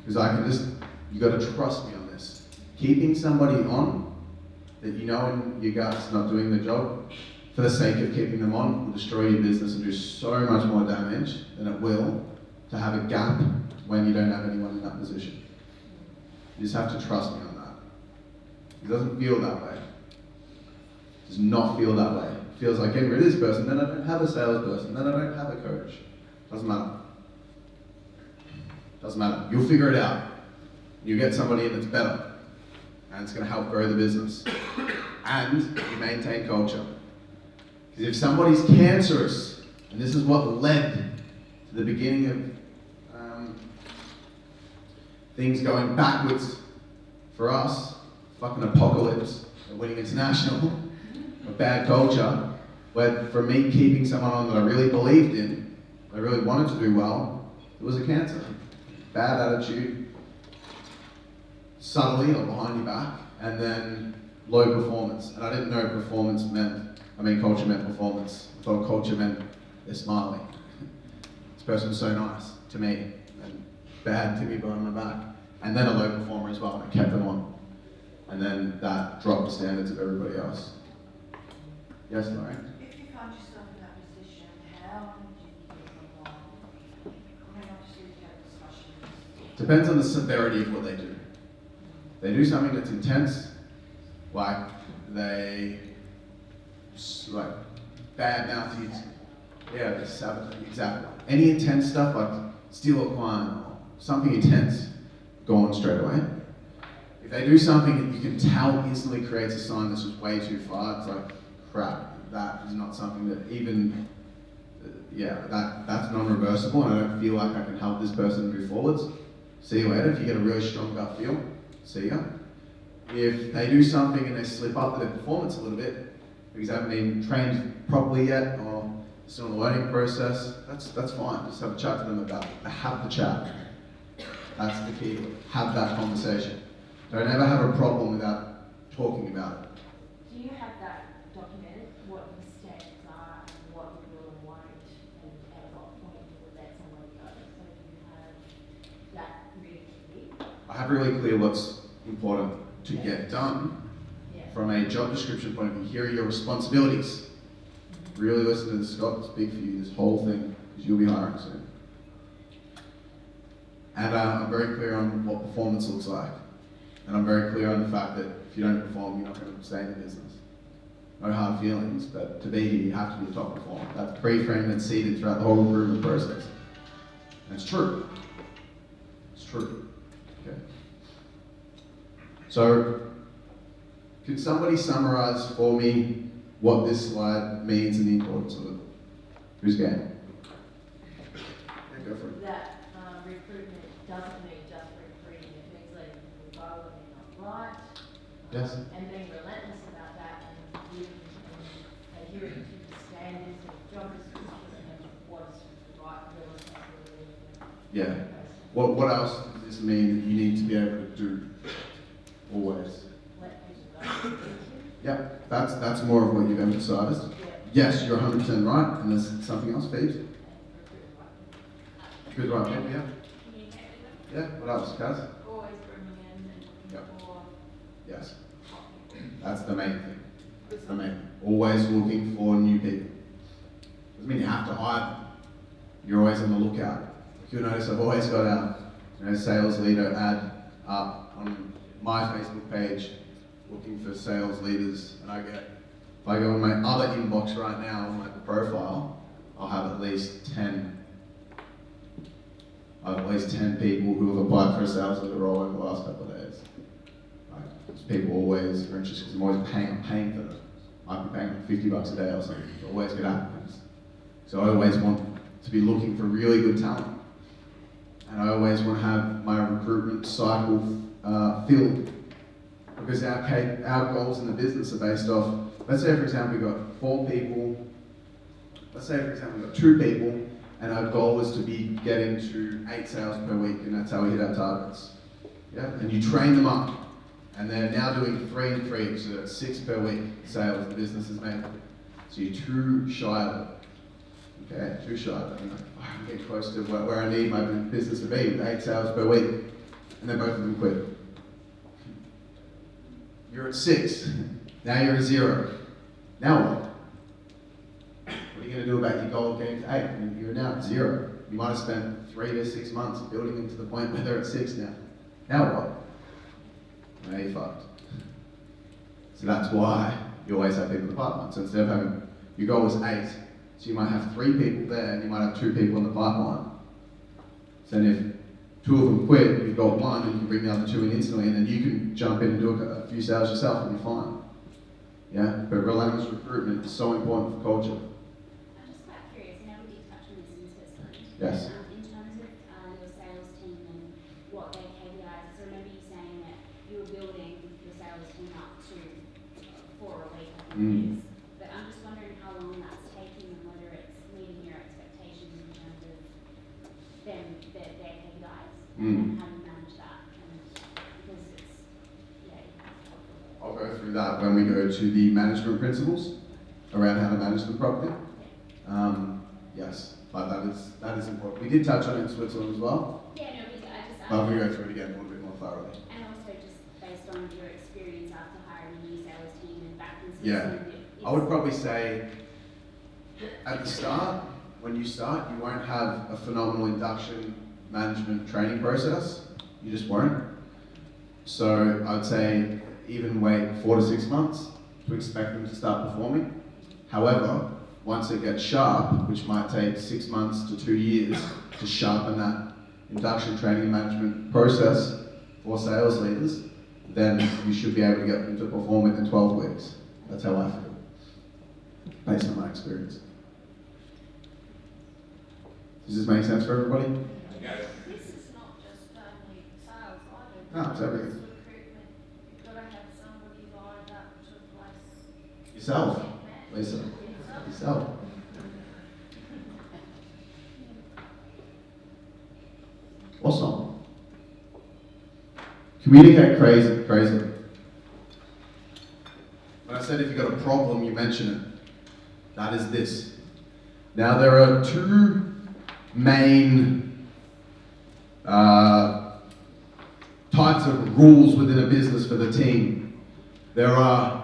Speaker 1: Because you got to trust me on this. Keeping somebody on that you know in your gut's not doing the job, for the sake of keeping them on, will destroy your business and do so much more damage than it will to have a gap when you don't have anyone in that position. You just have to trust me on that. It doesn't feel that way. It does not feel that way. It feels like getting rid of this person, then I don't have a salesperson, then I don't have a coach. Doesn't matter. Doesn't matter. You'll figure it out. You get somebody in that's better, and it's going to help grow the business. And you maintain culture. Because if somebody's cancerous, and this is what led to the beginning of things going backwards for us, fucking apocalypse, and winning international, a bad culture, where for me keeping someone on that I really believed in, I really wanted to do well, it was a cancer. Bad attitude, subtly or behind your back, and then low performance. And I didn't know culture meant performance. I thought culture meant they're smiling. This person was so nice to me, and bad to me behind my back. And then a low performer as well, and I kept them on. and then that drop the standards of everybody else. Yes, Lorraine?
Speaker 2: If you find yourself in that position, how do you keep them on? I mean, obviously we have discussions.
Speaker 1: Depends on the severity of what they do. They do something that's intense, like they like bad mouth you. Yeah, they sabotage. Exactly. Any intense stuff like steal a client or something intense, go on straight away. If they do something that you can tell instantly creates a sign this was way too far, it's like crap. That is not something that even. That's non-reversible, and I don't feel like I can help this person move forwards. See you later. If you get a really strong gut feel, see ya. If they do something and they slip up with their performance a little bit, because they haven't been trained properly yet, or still in the learning process, that's fine. Just have a chat to them about it. Have the chat. That's the key. Have that conversation. Don't ever have a problem without talking about it.
Speaker 2: Do you have that documented, what mistakes are and what you will and won't, and at what point you will let someone go? So do you have that really clear?
Speaker 1: I have really clear what's important to get done.
Speaker 2: Yeah.
Speaker 1: From a job description point of view, here are your responsibilities. Really listen to this, Scott. It's big for you, this whole thing, because you'll be hiring soon. And I'm very clear on what performance looks like. And I'm very clear on the fact that if you don't perform, you're not going to stay in the business. No hard feelings, but to be here, you have to be a top performer. That's pre-framed and seeded throughout the whole recruitment process. And it's true. It's true. Okay. So, could somebody summarize for me what this slide means and the importance of it? Who's game? Yeah, go for it.
Speaker 2: That recruitment doesn't mean just recruiting, it means letting people go when they're not right.
Speaker 1: Yes.
Speaker 2: And being relentless about that and adhering to the standards of job description and what's the right responsibility.
Speaker 1: Yeah. What else does this mean that you need to be able to do? Always.
Speaker 2: Let people go.
Speaker 1: Yep. That's more of what you've emphasised. Yes, you're 100% right. And there's something else, Phoebes? Good, right, people, yeah.
Speaker 6: Communicate with them.
Speaker 1: Yeah. What else, Kaz?
Speaker 6: Always bringing in and
Speaker 1: Yep.
Speaker 6: looking for
Speaker 1: Yes.
Speaker 6: top people.
Speaker 1: That's the main thing. That's the main thing. Always looking for new people. Doesn't mean you have to hire them. You're always on the lookout. You'll notice I've always got a sales leader ad up on my Facebook page looking for sales leaders, and if I go on my other inbox right now on my profile, I'll have at least 10 people who have applied for a sales leader role over the last couple of days. Like, people always are interested because I'm always paying for them. I'd be paying like $50 a day or something. So always get applicants. So I always want to be looking for really good talent. And I always want to have my recruitment cycle filled. Because our goals in the business are based off, let's say for example we've got 4 people, let's say for example we've got 2 people, and our goal is to be getting to 8 sales per week, and that's how we hit our targets. Yeah? And you train them up, and they're now doing 3 and 3, so that's 6 per week sales the business is making. So you're too shy of it. Okay, too shy of it. I'm getting close to where I need my business to be, with 8 sales per week. And then both of them quit. You're at 6, now you're at 0. Now what? What are you going to do about your goal of getting to 8? And you're now at 0. You might have spent 3 to 6 months building them to the point where they're at 6 now. Now what? Now you're fucked. So that's why you always have people in the pipeline. So instead of having, your goal was 8, so you might have 3 people there and you might have 2 people in the pipeline. So then if 2 of them quit, you've got 1 and you can bring the other 2 in instantly, and then you can jump in and do a few sales yourself and you're fine. Yeah, but relentless recruitment is so important for culture.
Speaker 10: I'm just quite curious, how would you touch on this in Switzerland?
Speaker 1: Yes.
Speaker 10: In terms of your sales team and what their KPIs, so I remember you saying that you were building your sales team up to 4 a week, I think it is. But I'm just wondering how long that's taking and whether it's meeting your expectations in terms of them, their KPIs, and how you manage that. And because it's,
Speaker 1: I'll go through that when we go to the management principles around how to manage them properly. Yes, but that is important. We did touch on it in Switzerland as well.
Speaker 10: Yeah, no, I just
Speaker 1: But we go through it again a little bit more thoroughly.
Speaker 10: and also just based on your experience
Speaker 1: Yeah.
Speaker 10: and
Speaker 1: I would probably say at the start, when you start, you won't have a phenomenal induction management training process. You just won't. So I'd say even wait 4 to 6 months to expect them to start performing. However, once it gets sharp, which might take 6 months to 2 years to sharpen that induction training and management process for sales leaders, then you should be able to get them to perform within 12 weeks. That's how I feel, based on my experience. Does this make sense for everybody?
Speaker 2: This is not just only sales either.
Speaker 1: No, it's everything.
Speaker 2: It's recruitment. You've got to have somebody lined up to replace.
Speaker 1: Yourself, Lisa.
Speaker 2: Yourself.
Speaker 1: Yourself. Awesome. Communicate crazy. When I said if you've got a problem, you mention it. That is this. Now there are two main types of rules within a business for the team. You're going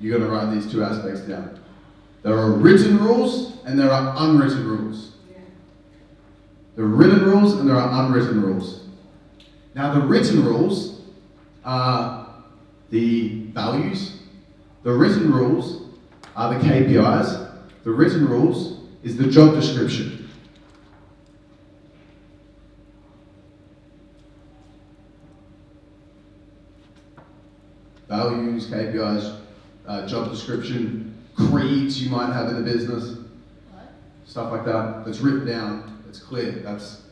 Speaker 1: to write these two aspects down. There are written rules and there are unwritten rules. There are written rules and there are unwritten rules. Now the written rules are the values. The written rules are the KPIs. The written rules is the job description. Values, KPIs, job description, creeds you might have in the business, stuff like that. That's written down, it's clear, that's,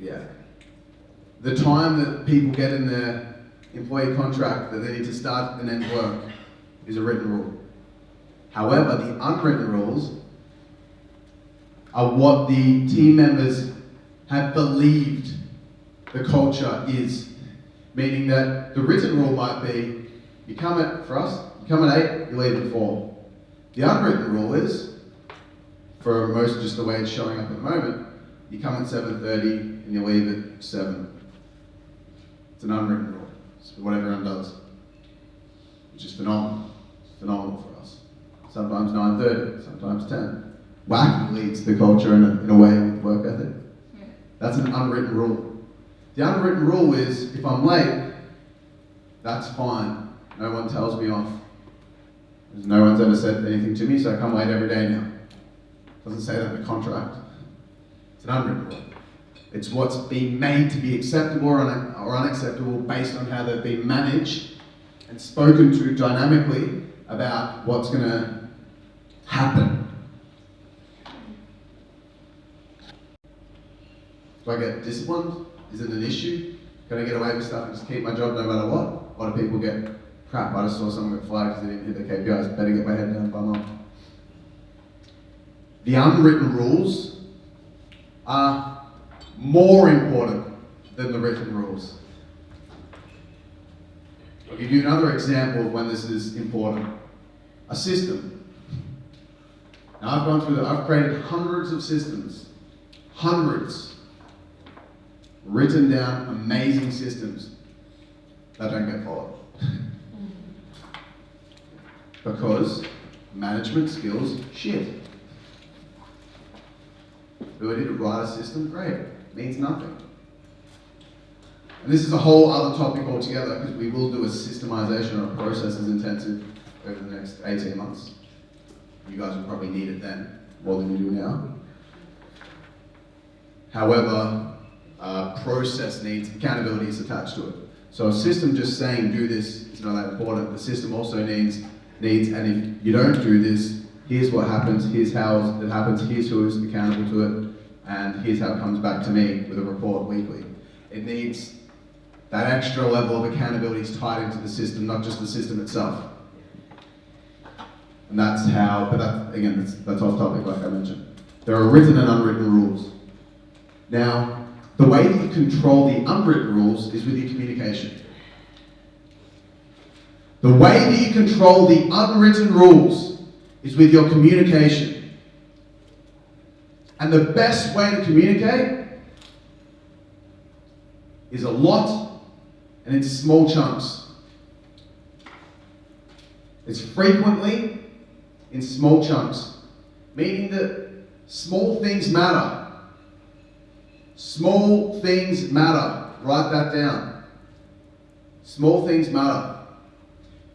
Speaker 1: yeah. The time that people get in their employee contract that they need to start and end work is a written rule. However, the unwritten rules are what the team members have believed the culture is. Meaning that the written rule might be, you come at 8, you leave at 4. The unwritten rule is, for most just the way it's showing up at the moment, you come at 7:30 and you leave at 7. It's an unwritten rule. It's what everyone does, which is phenomenal. It's phenomenal for us. Sometimes 9:30, sometimes 10. Wacky leads the culture in a way with work ethic. That's an unwritten rule. The unwritten rule is, if I'm late, that's fine. No one tells me off. No one's ever said anything to me, so I come late every day now. Doesn't say that in the contract. It's an unwritten rule. It's what's been made to be acceptable or unacceptable based on how they've been managed and spoken to dynamically about what's going to happen. Do I get disciplined? Is it an issue? Can I get away with stuff and just keep my job no matter what? A lot of people get, crap, I just saw someone get fired because they didn't hit their KPIs, better get my head down, bum on. The unwritten rules are more important than the written rules. I'll give you another example of when this is important. A system. Now I've created hundreds of systems. Hundreds. Written down amazing systems that don't get followed. Because management skills, shit. Ability to write a system, great. Means nothing. And this is a whole other topic altogether because we will do a systemization or a processes intensive over the next 18 months. You guys will probably need it then, more than you do now. However, process needs accountabilities attached to it. So a system just saying do this is not that important. The system also needs, and if you don't do this, here's what happens, here's how it happens, here's who is accountable to it, and here's how it comes back to me with a report weekly. It needs that extra level of accountability is tied into the system, not just the system itself. And that's how, but that, again, that's off topic like I mentioned. There are written and unwritten rules. Now, the way that you control the unwritten rules is with your communication. The way that you control the unwritten rules is with your communication. And the best way to communicate is a lot and in small chunks. It's frequently in small chunks, meaning that small things matter. Small things matter. Write that down. Small things matter.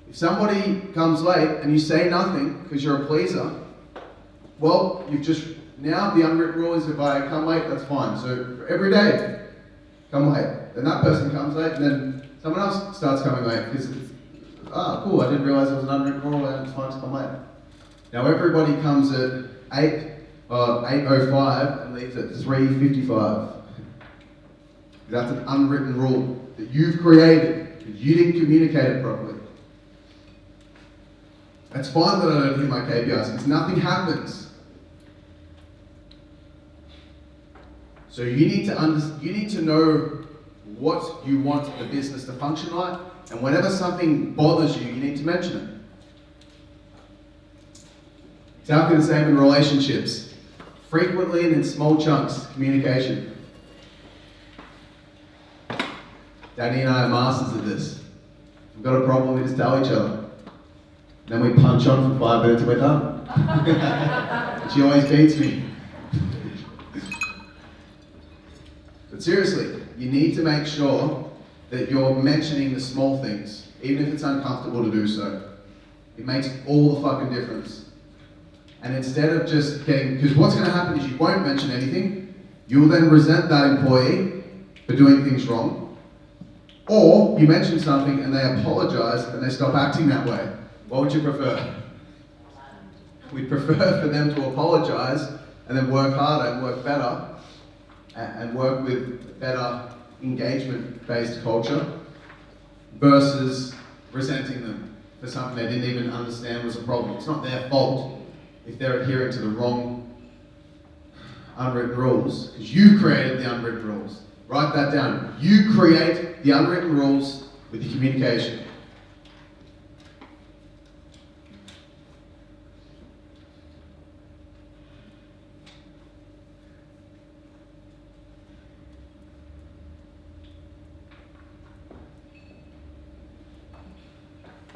Speaker 1: If somebody comes late and you say nothing because you're a pleaser, well, now the unwritten rule is if I come late, that's fine. So every day, come late. Then that person comes late and then someone else starts coming late because it's, cool, I didn't realize there was an unwritten rule and it's fine to come late. Now everybody comes at 8:05 and leaves at 3:55. That's an unwritten rule that you've created because you didn't communicate it properly. It's fine that I don't hit my KPIs because nothing happens. So you need to know what you want the business to function like, and whenever something bothers you, you need to mention it. Exactly the same in relationships. Frequently and in small chunks, communication. Danny and I are masters of this. We've got a problem, we just tell each other. Then we punch on for 5 minutes and we're done. She always beats me. But seriously, you need to make sure that you're mentioning the small things, even if it's uncomfortable to do so. It makes all the fucking difference. And instead of just because what's going to happen is you won't mention anything, you'll then resent that employee for doing things wrong. Or you mention something and they apologize and they stop acting that way. What would you prefer? We'd prefer for them to apologize and then work harder and work better and work with better engagement-based culture versus resenting them for something they didn't even understand was a problem. It's not their fault if they're adhering to the wrong unwritten rules, because you created the unwritten rules. Write that down. You create the unwritten rules with your communication.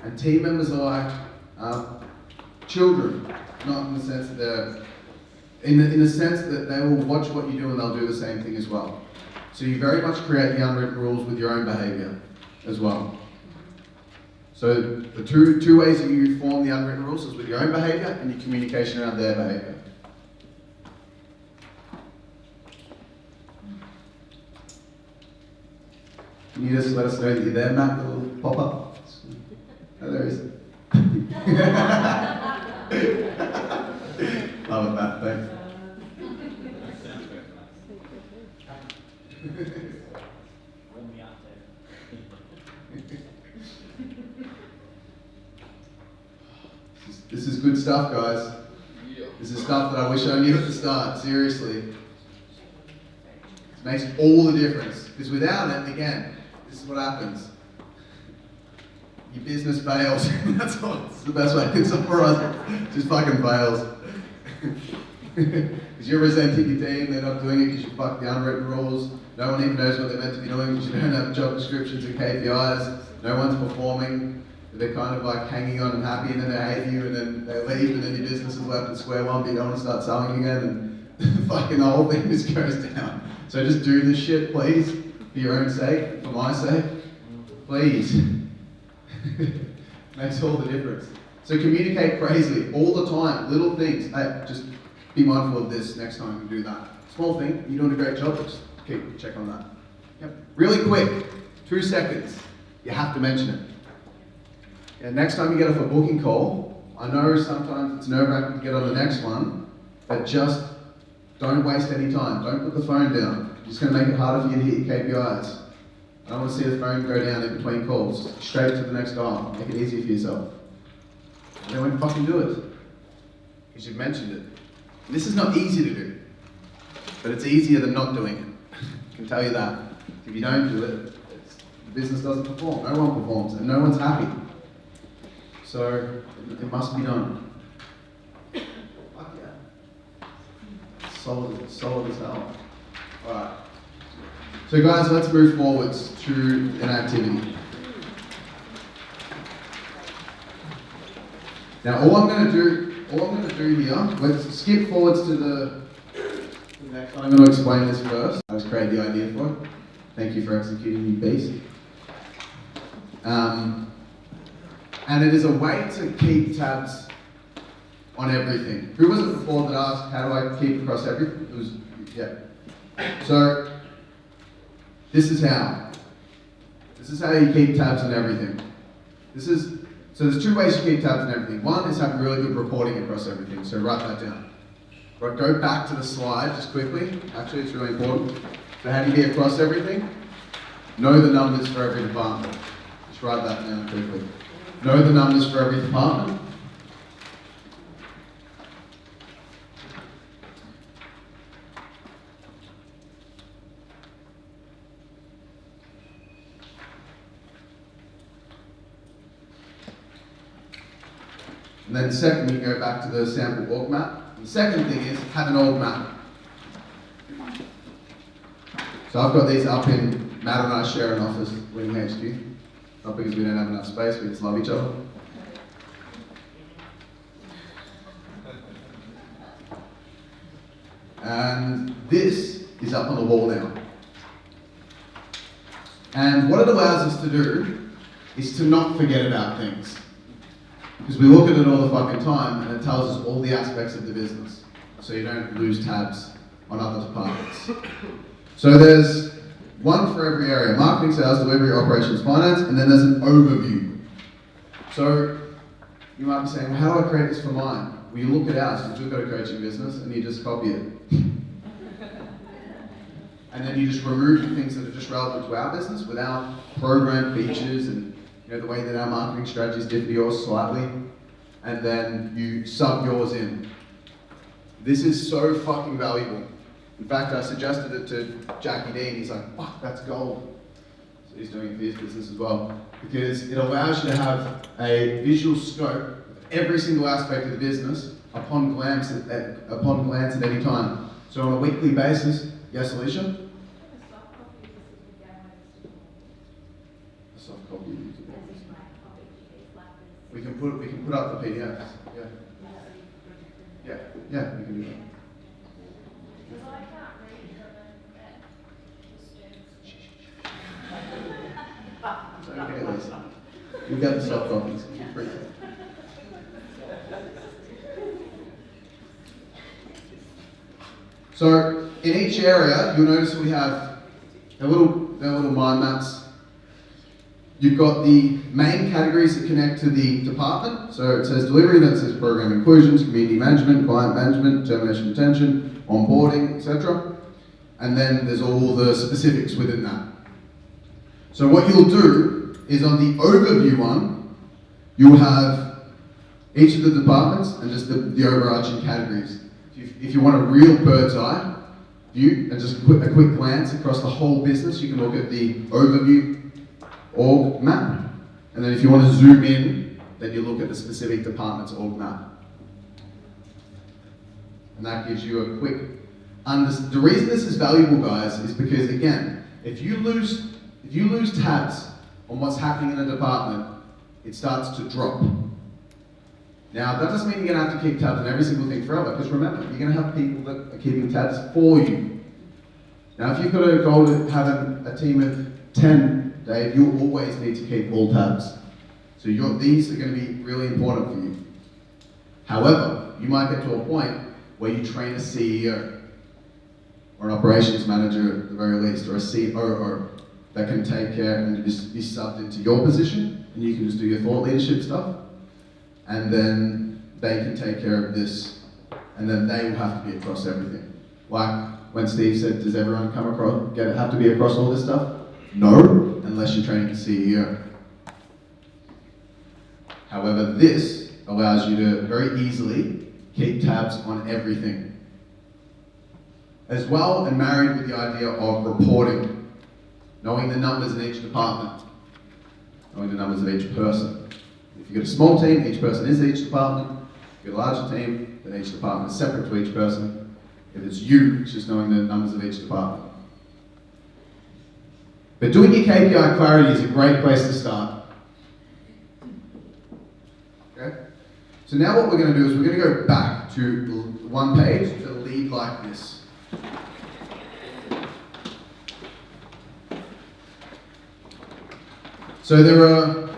Speaker 1: And team members are like children, not in the sense that they're, in the sense that they will watch what you do and they'll do the same thing as well. So you very much create the unwritten rules with your own behaviour as well. So the two ways that you form the unwritten rules is with your own behaviour and your communication around their behaviour. Can you just let us know that you're there, Matt? The little pop-up? Oh, there he is. Love it, Matt. Thanks. This is good stuff, guys. This is stuff that I wish I knew at the start, seriously. It makes all the difference. Because without it, again, this is what happens. Your business fails. That's all. It's the best way I can summarize it. Just fucking fails. Because you're resenting your team, they're not doing it because you fucked the unwritten rules. No one even knows what they're meant to be doing because you don't have job descriptions and KPIs. No one's performing. They're kind of like hanging on and happy, and then they hate you, and then they leave, and then your business is left at square one, but you don't want to start selling again, and fucking the whole thing just goes down. So just do this shit, please, for your own sake, for my sake. Please. Makes all the difference. So communicate crazily all the time, little things. Hey, just be mindful of this next time you do that. Small thing, you're doing a great job, just check on that. Yep. Really quick, 2 seconds. You have to mention it. And next time you get off a booking call, I know sometimes it's nerve-wracking to get on the next one, but just don't waste any time. Don't put the phone down. You're just going to make it harder for you to hit your KPIs. I don't want to see the phone go down in between calls. Just straight to the next dial. Make it easier for yourself. And then when fucking do it. Because you've mentioned it. And this is not easy to do. But it's easier than not doing it. I can tell you that. If you don't do it, the business doesn't perform. No one performs and no one's happy. So it must be done. Fuck yeah. Solid as hell. Alright. So guys, let's move forwards to an activity. Now, all I'm going to do here, let's skip forwards to the next one. I'm going to explain this first. I just created the idea for it. Thank you for executing, you beast. And it is a way to keep tabs on everything. Who was it before that asked, how do I keep across everything? It was, yeah. So, this is how. This is how you keep tabs on everything. So there's two ways you keep tabs on everything. One is having really good reporting across everything, so write that down. Right, go back to the slide just quickly. Actually, it's really important. So how do you get across everything? Know the numbers for every department. Just write that down quickly. Know the numbers for every department. And then second, you go back to the sample org map. And the second thing is have an org map. So I've got these up in, Matt and I share an office, Winning HQ. Not because we don't have enough space, we just love each other. And this is up on the wall now. And what it allows us to do is to not forget about things. Because we look at it all the fucking time and it tells us all the aspects of the business. So you don't lose tabs on other departments. So there's one for every area: marketing, sales, delivery, operations, finance, and then there's an overview. So you might be saying, well, how do I create this for mine? Well, you look at ours, because we've got a coaching business, and you just copy it. And then you just remove the things that are just relevant to our business with our program features and the way that our marketing strategies differ to yours slightly, and then you sub yours in. This is so fucking valuable. In fact, I suggested it to Jackie Dean. He's like, fuck, that's gold. So he's doing it for his business as well. Because it allows you to have a visual scope of every single aspect of the business upon glance at any time. So on a weekly basis, yes, Alicia? A soft copy. We can put up the PDFs. Yeah, we can do that.
Speaker 2: Because I can't read them at
Speaker 1: It's okay, Lisa. We've got the soft copies. Keep free. So in each area, you'll notice we have their little mind maps. You've got the main categories that connect to the department. So it says delivery, then it says program inclusions, community management, client management, termination retention, onboarding, etc. And then there's all the specifics within that. So what you'll do is on the overview one, you'll have each of the departments and just the overarching categories. If you want a real bird's eye view and just a quick glance across the whole business, you can look at the overview org map. And then if you want to zoom in, then you look at the specific department's org map. And that gives you a quick the reason this is valuable, guys, is because, again, if you lose tabs on what's happening in a department, it starts to drop. Now, that doesn't mean you're going to have to keep tabs on every single thing forever, because remember, you're going to have people that are keeping tabs for you. Now, if you've got a goal to have a team of 10, Dave, you'll always need to keep all tabs. So these are going to be really important for you. However, you might get to a point where you train a CEO, or an operations manager at the very least, or a COO that can take care and just be subbed into your position, and you can just do your thought leadership stuff, and then they can take care of this, and then they will have to be across everything. Like when Steve said, does everyone have to be across all this stuff? No, unless you're training a CEO. However, this allows you to very easily keep tabs on everything. As well, and married with the idea of reporting, knowing the numbers in each department, knowing the numbers of each person. If you've got a small team, each person is each department. If you've got a larger team, then each department is separate to each person. If it's you, it's just knowing the numbers of each department. But doing your KPI clarity is a great place to start. Okay? So now what we're going to do is we're going to go back to one page to lead like this. So there are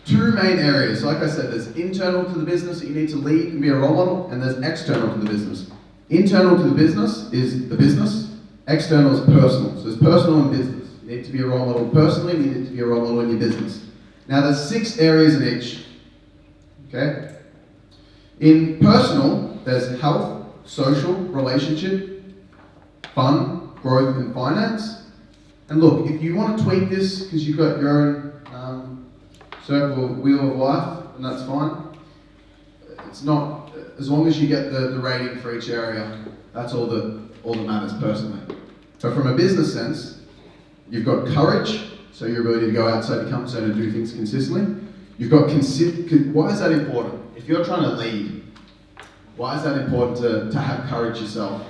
Speaker 1: two main areas. Like I said, there's internal to the business that you need to lead and be a role model, and there's external to the business. Internal to the business is the business. External is personal. So there's personal and business. You need to be a role model personally, and you need to be a role model in your business. Now there's 6 areas in each. Okay? In personal, there's health, social, relationship, fun, growth, and finance. And look, if you want to tweak this because you've got your own circle, wheel of life, and that's fine. It's not, as long as you get the rating for each area, that's all that matters personally. But from a business sense, you've got courage, so your ability to go outside your comfort zone and do things consistently. You've got why is that important? If you're trying to lead, why is that important to have courage yourself?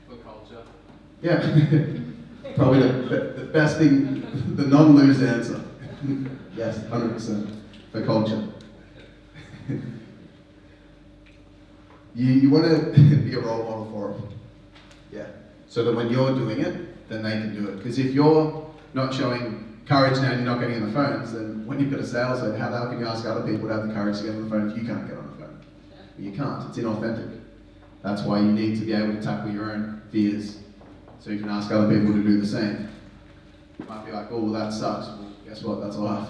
Speaker 8: For culture.
Speaker 1: Yeah, probably the best thing, the non-lose answer. Yes, 100% for culture. You want to be a role model for them. Yeah, so that when you're doing it, then they can do it. Because if you're not showing courage now and you're not getting on the phones, then when you've got a sales lead, how can you ask other people to have the courage to get on the phone if you can't get on the phone? You can't, it's inauthentic. That's why you need to be able to tackle your own fears, so you can ask other people to do the same. You might be like, oh, well that sucks. Well, guess what, that's life.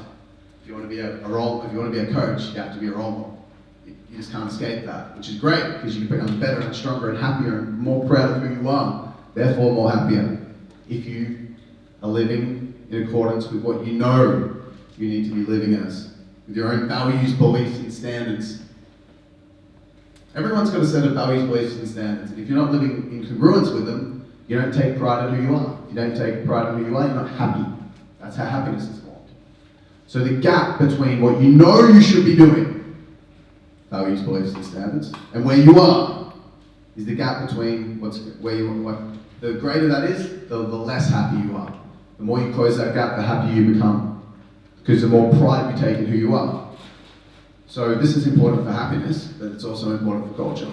Speaker 1: If you want to be if you want to be a coach, you have to be a role model. You just can't escape that, which is great, because you can become better and stronger and happier and more proud of who you are, therefore more happier. If you are living in accordance with what you know you need to be living as, with your own values, beliefs, and standards. Everyone's got a set of values, beliefs, and standards, and if you're not living in congruence with them, you don't take pride in who you are. If you don't take pride in who you are, you're not happy. That's how happiness is formed. So the gap between what you know you should be doing, values, beliefs, and standards, and where you are, is the gap between the greater that is, the less happy you are. The more you close that gap, the happier you become, because the more pride you take in who you are. So this is important for happiness, but it's also important for culture.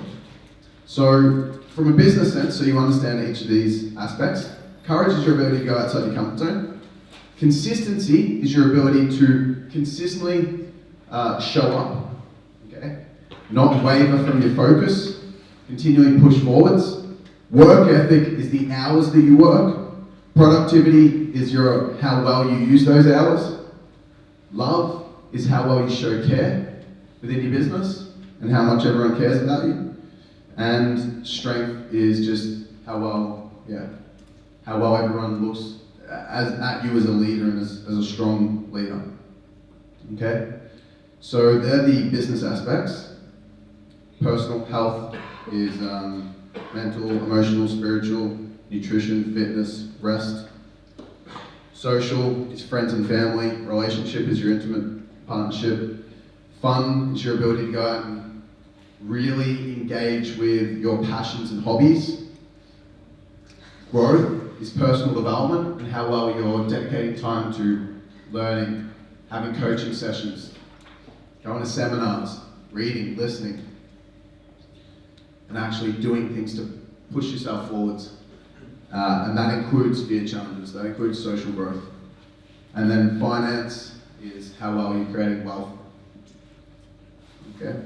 Speaker 1: So from a business sense, so you understand each of these aspects, courage is your ability to go outside your comfort zone. Consistency is your ability to consistently show up, okay? Not waver from your focus, continually push forwards. Work ethic is the hours that you work. Productivity is how well you use those hours. Love is how well you show care within your business and how much everyone cares about you. And strength is just how well everyone looks at you as a leader and as a strong leader. Okay? So they're the business aspects. Personal health is mental, emotional, spiritual, nutrition, fitness, rest. Social is friends and family. Relationship is your intimate partnership. Fun is your ability to go out and really engage with your passions and hobbies. Growth is personal development and how well you're dedicating time to learning, having coaching sessions, going to seminars, reading, listening, and actually doing things to push yourself forwards. And that includes fear challenges, that includes social growth. And then finance is how well you're creating wealth. Okay?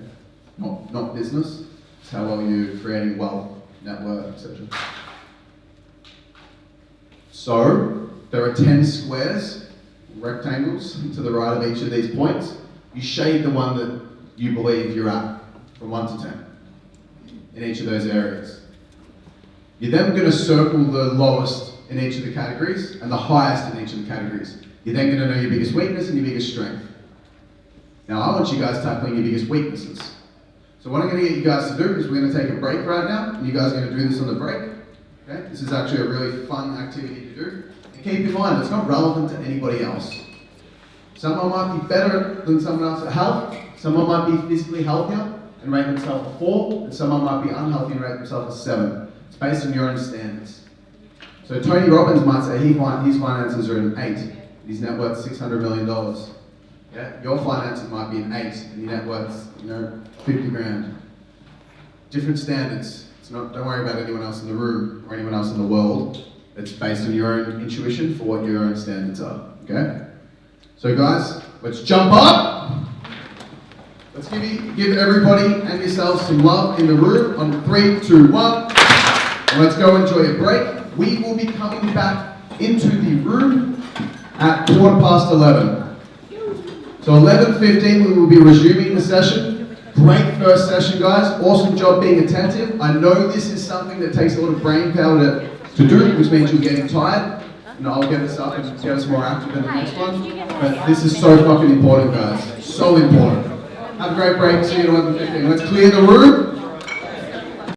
Speaker 1: Not business, it's how well you're creating wealth, network, etc. So, there are 10 squares, rectangles, to the right of each of these points. You shade the one that you believe you're at, from 1 to 10, in each of those areas. You're then going to circle the lowest in each of the categories and the highest in each of the categories. You're then going to know your biggest weakness and your biggest strength. Now, I want you guys tackling your biggest weaknesses. So what I'm going to get you guys to do is we're going to take a break right now, and you guys are going to do this on the break. Okay? This is actually a really fun activity to do. And keep in mind, it's not relevant to anybody else. Someone might be better than someone else at health. Someone might be physically healthier and rate themselves a 4, and someone might be unhealthy and rate themselves a 7. It's based on your own standards. So Tony Robbins might say his finances are an 8. His net worth $600 million. Yeah, your finances might be an 8 and your net worth's, 50 grand. Different standards. Don't worry about anyone else in the room or anyone else in the world. It's based on your own intuition for what your own standards are, okay? So guys, let's jump up. Let's give everybody and yourselves some love in the room on 3, 2, 1. And let's go enjoy a break. We will be coming back into the room at 11:15. So 11:15 we will be resuming the session. Great first session, guys. Awesome job being attentive. I know this is something that takes a lot of brain power to do, which means you're getting tired. And I'll get this up and get us more active in the next one. But this is so fucking important, guys. So important. Have a great break. See you at 11:15. Let's clear the room.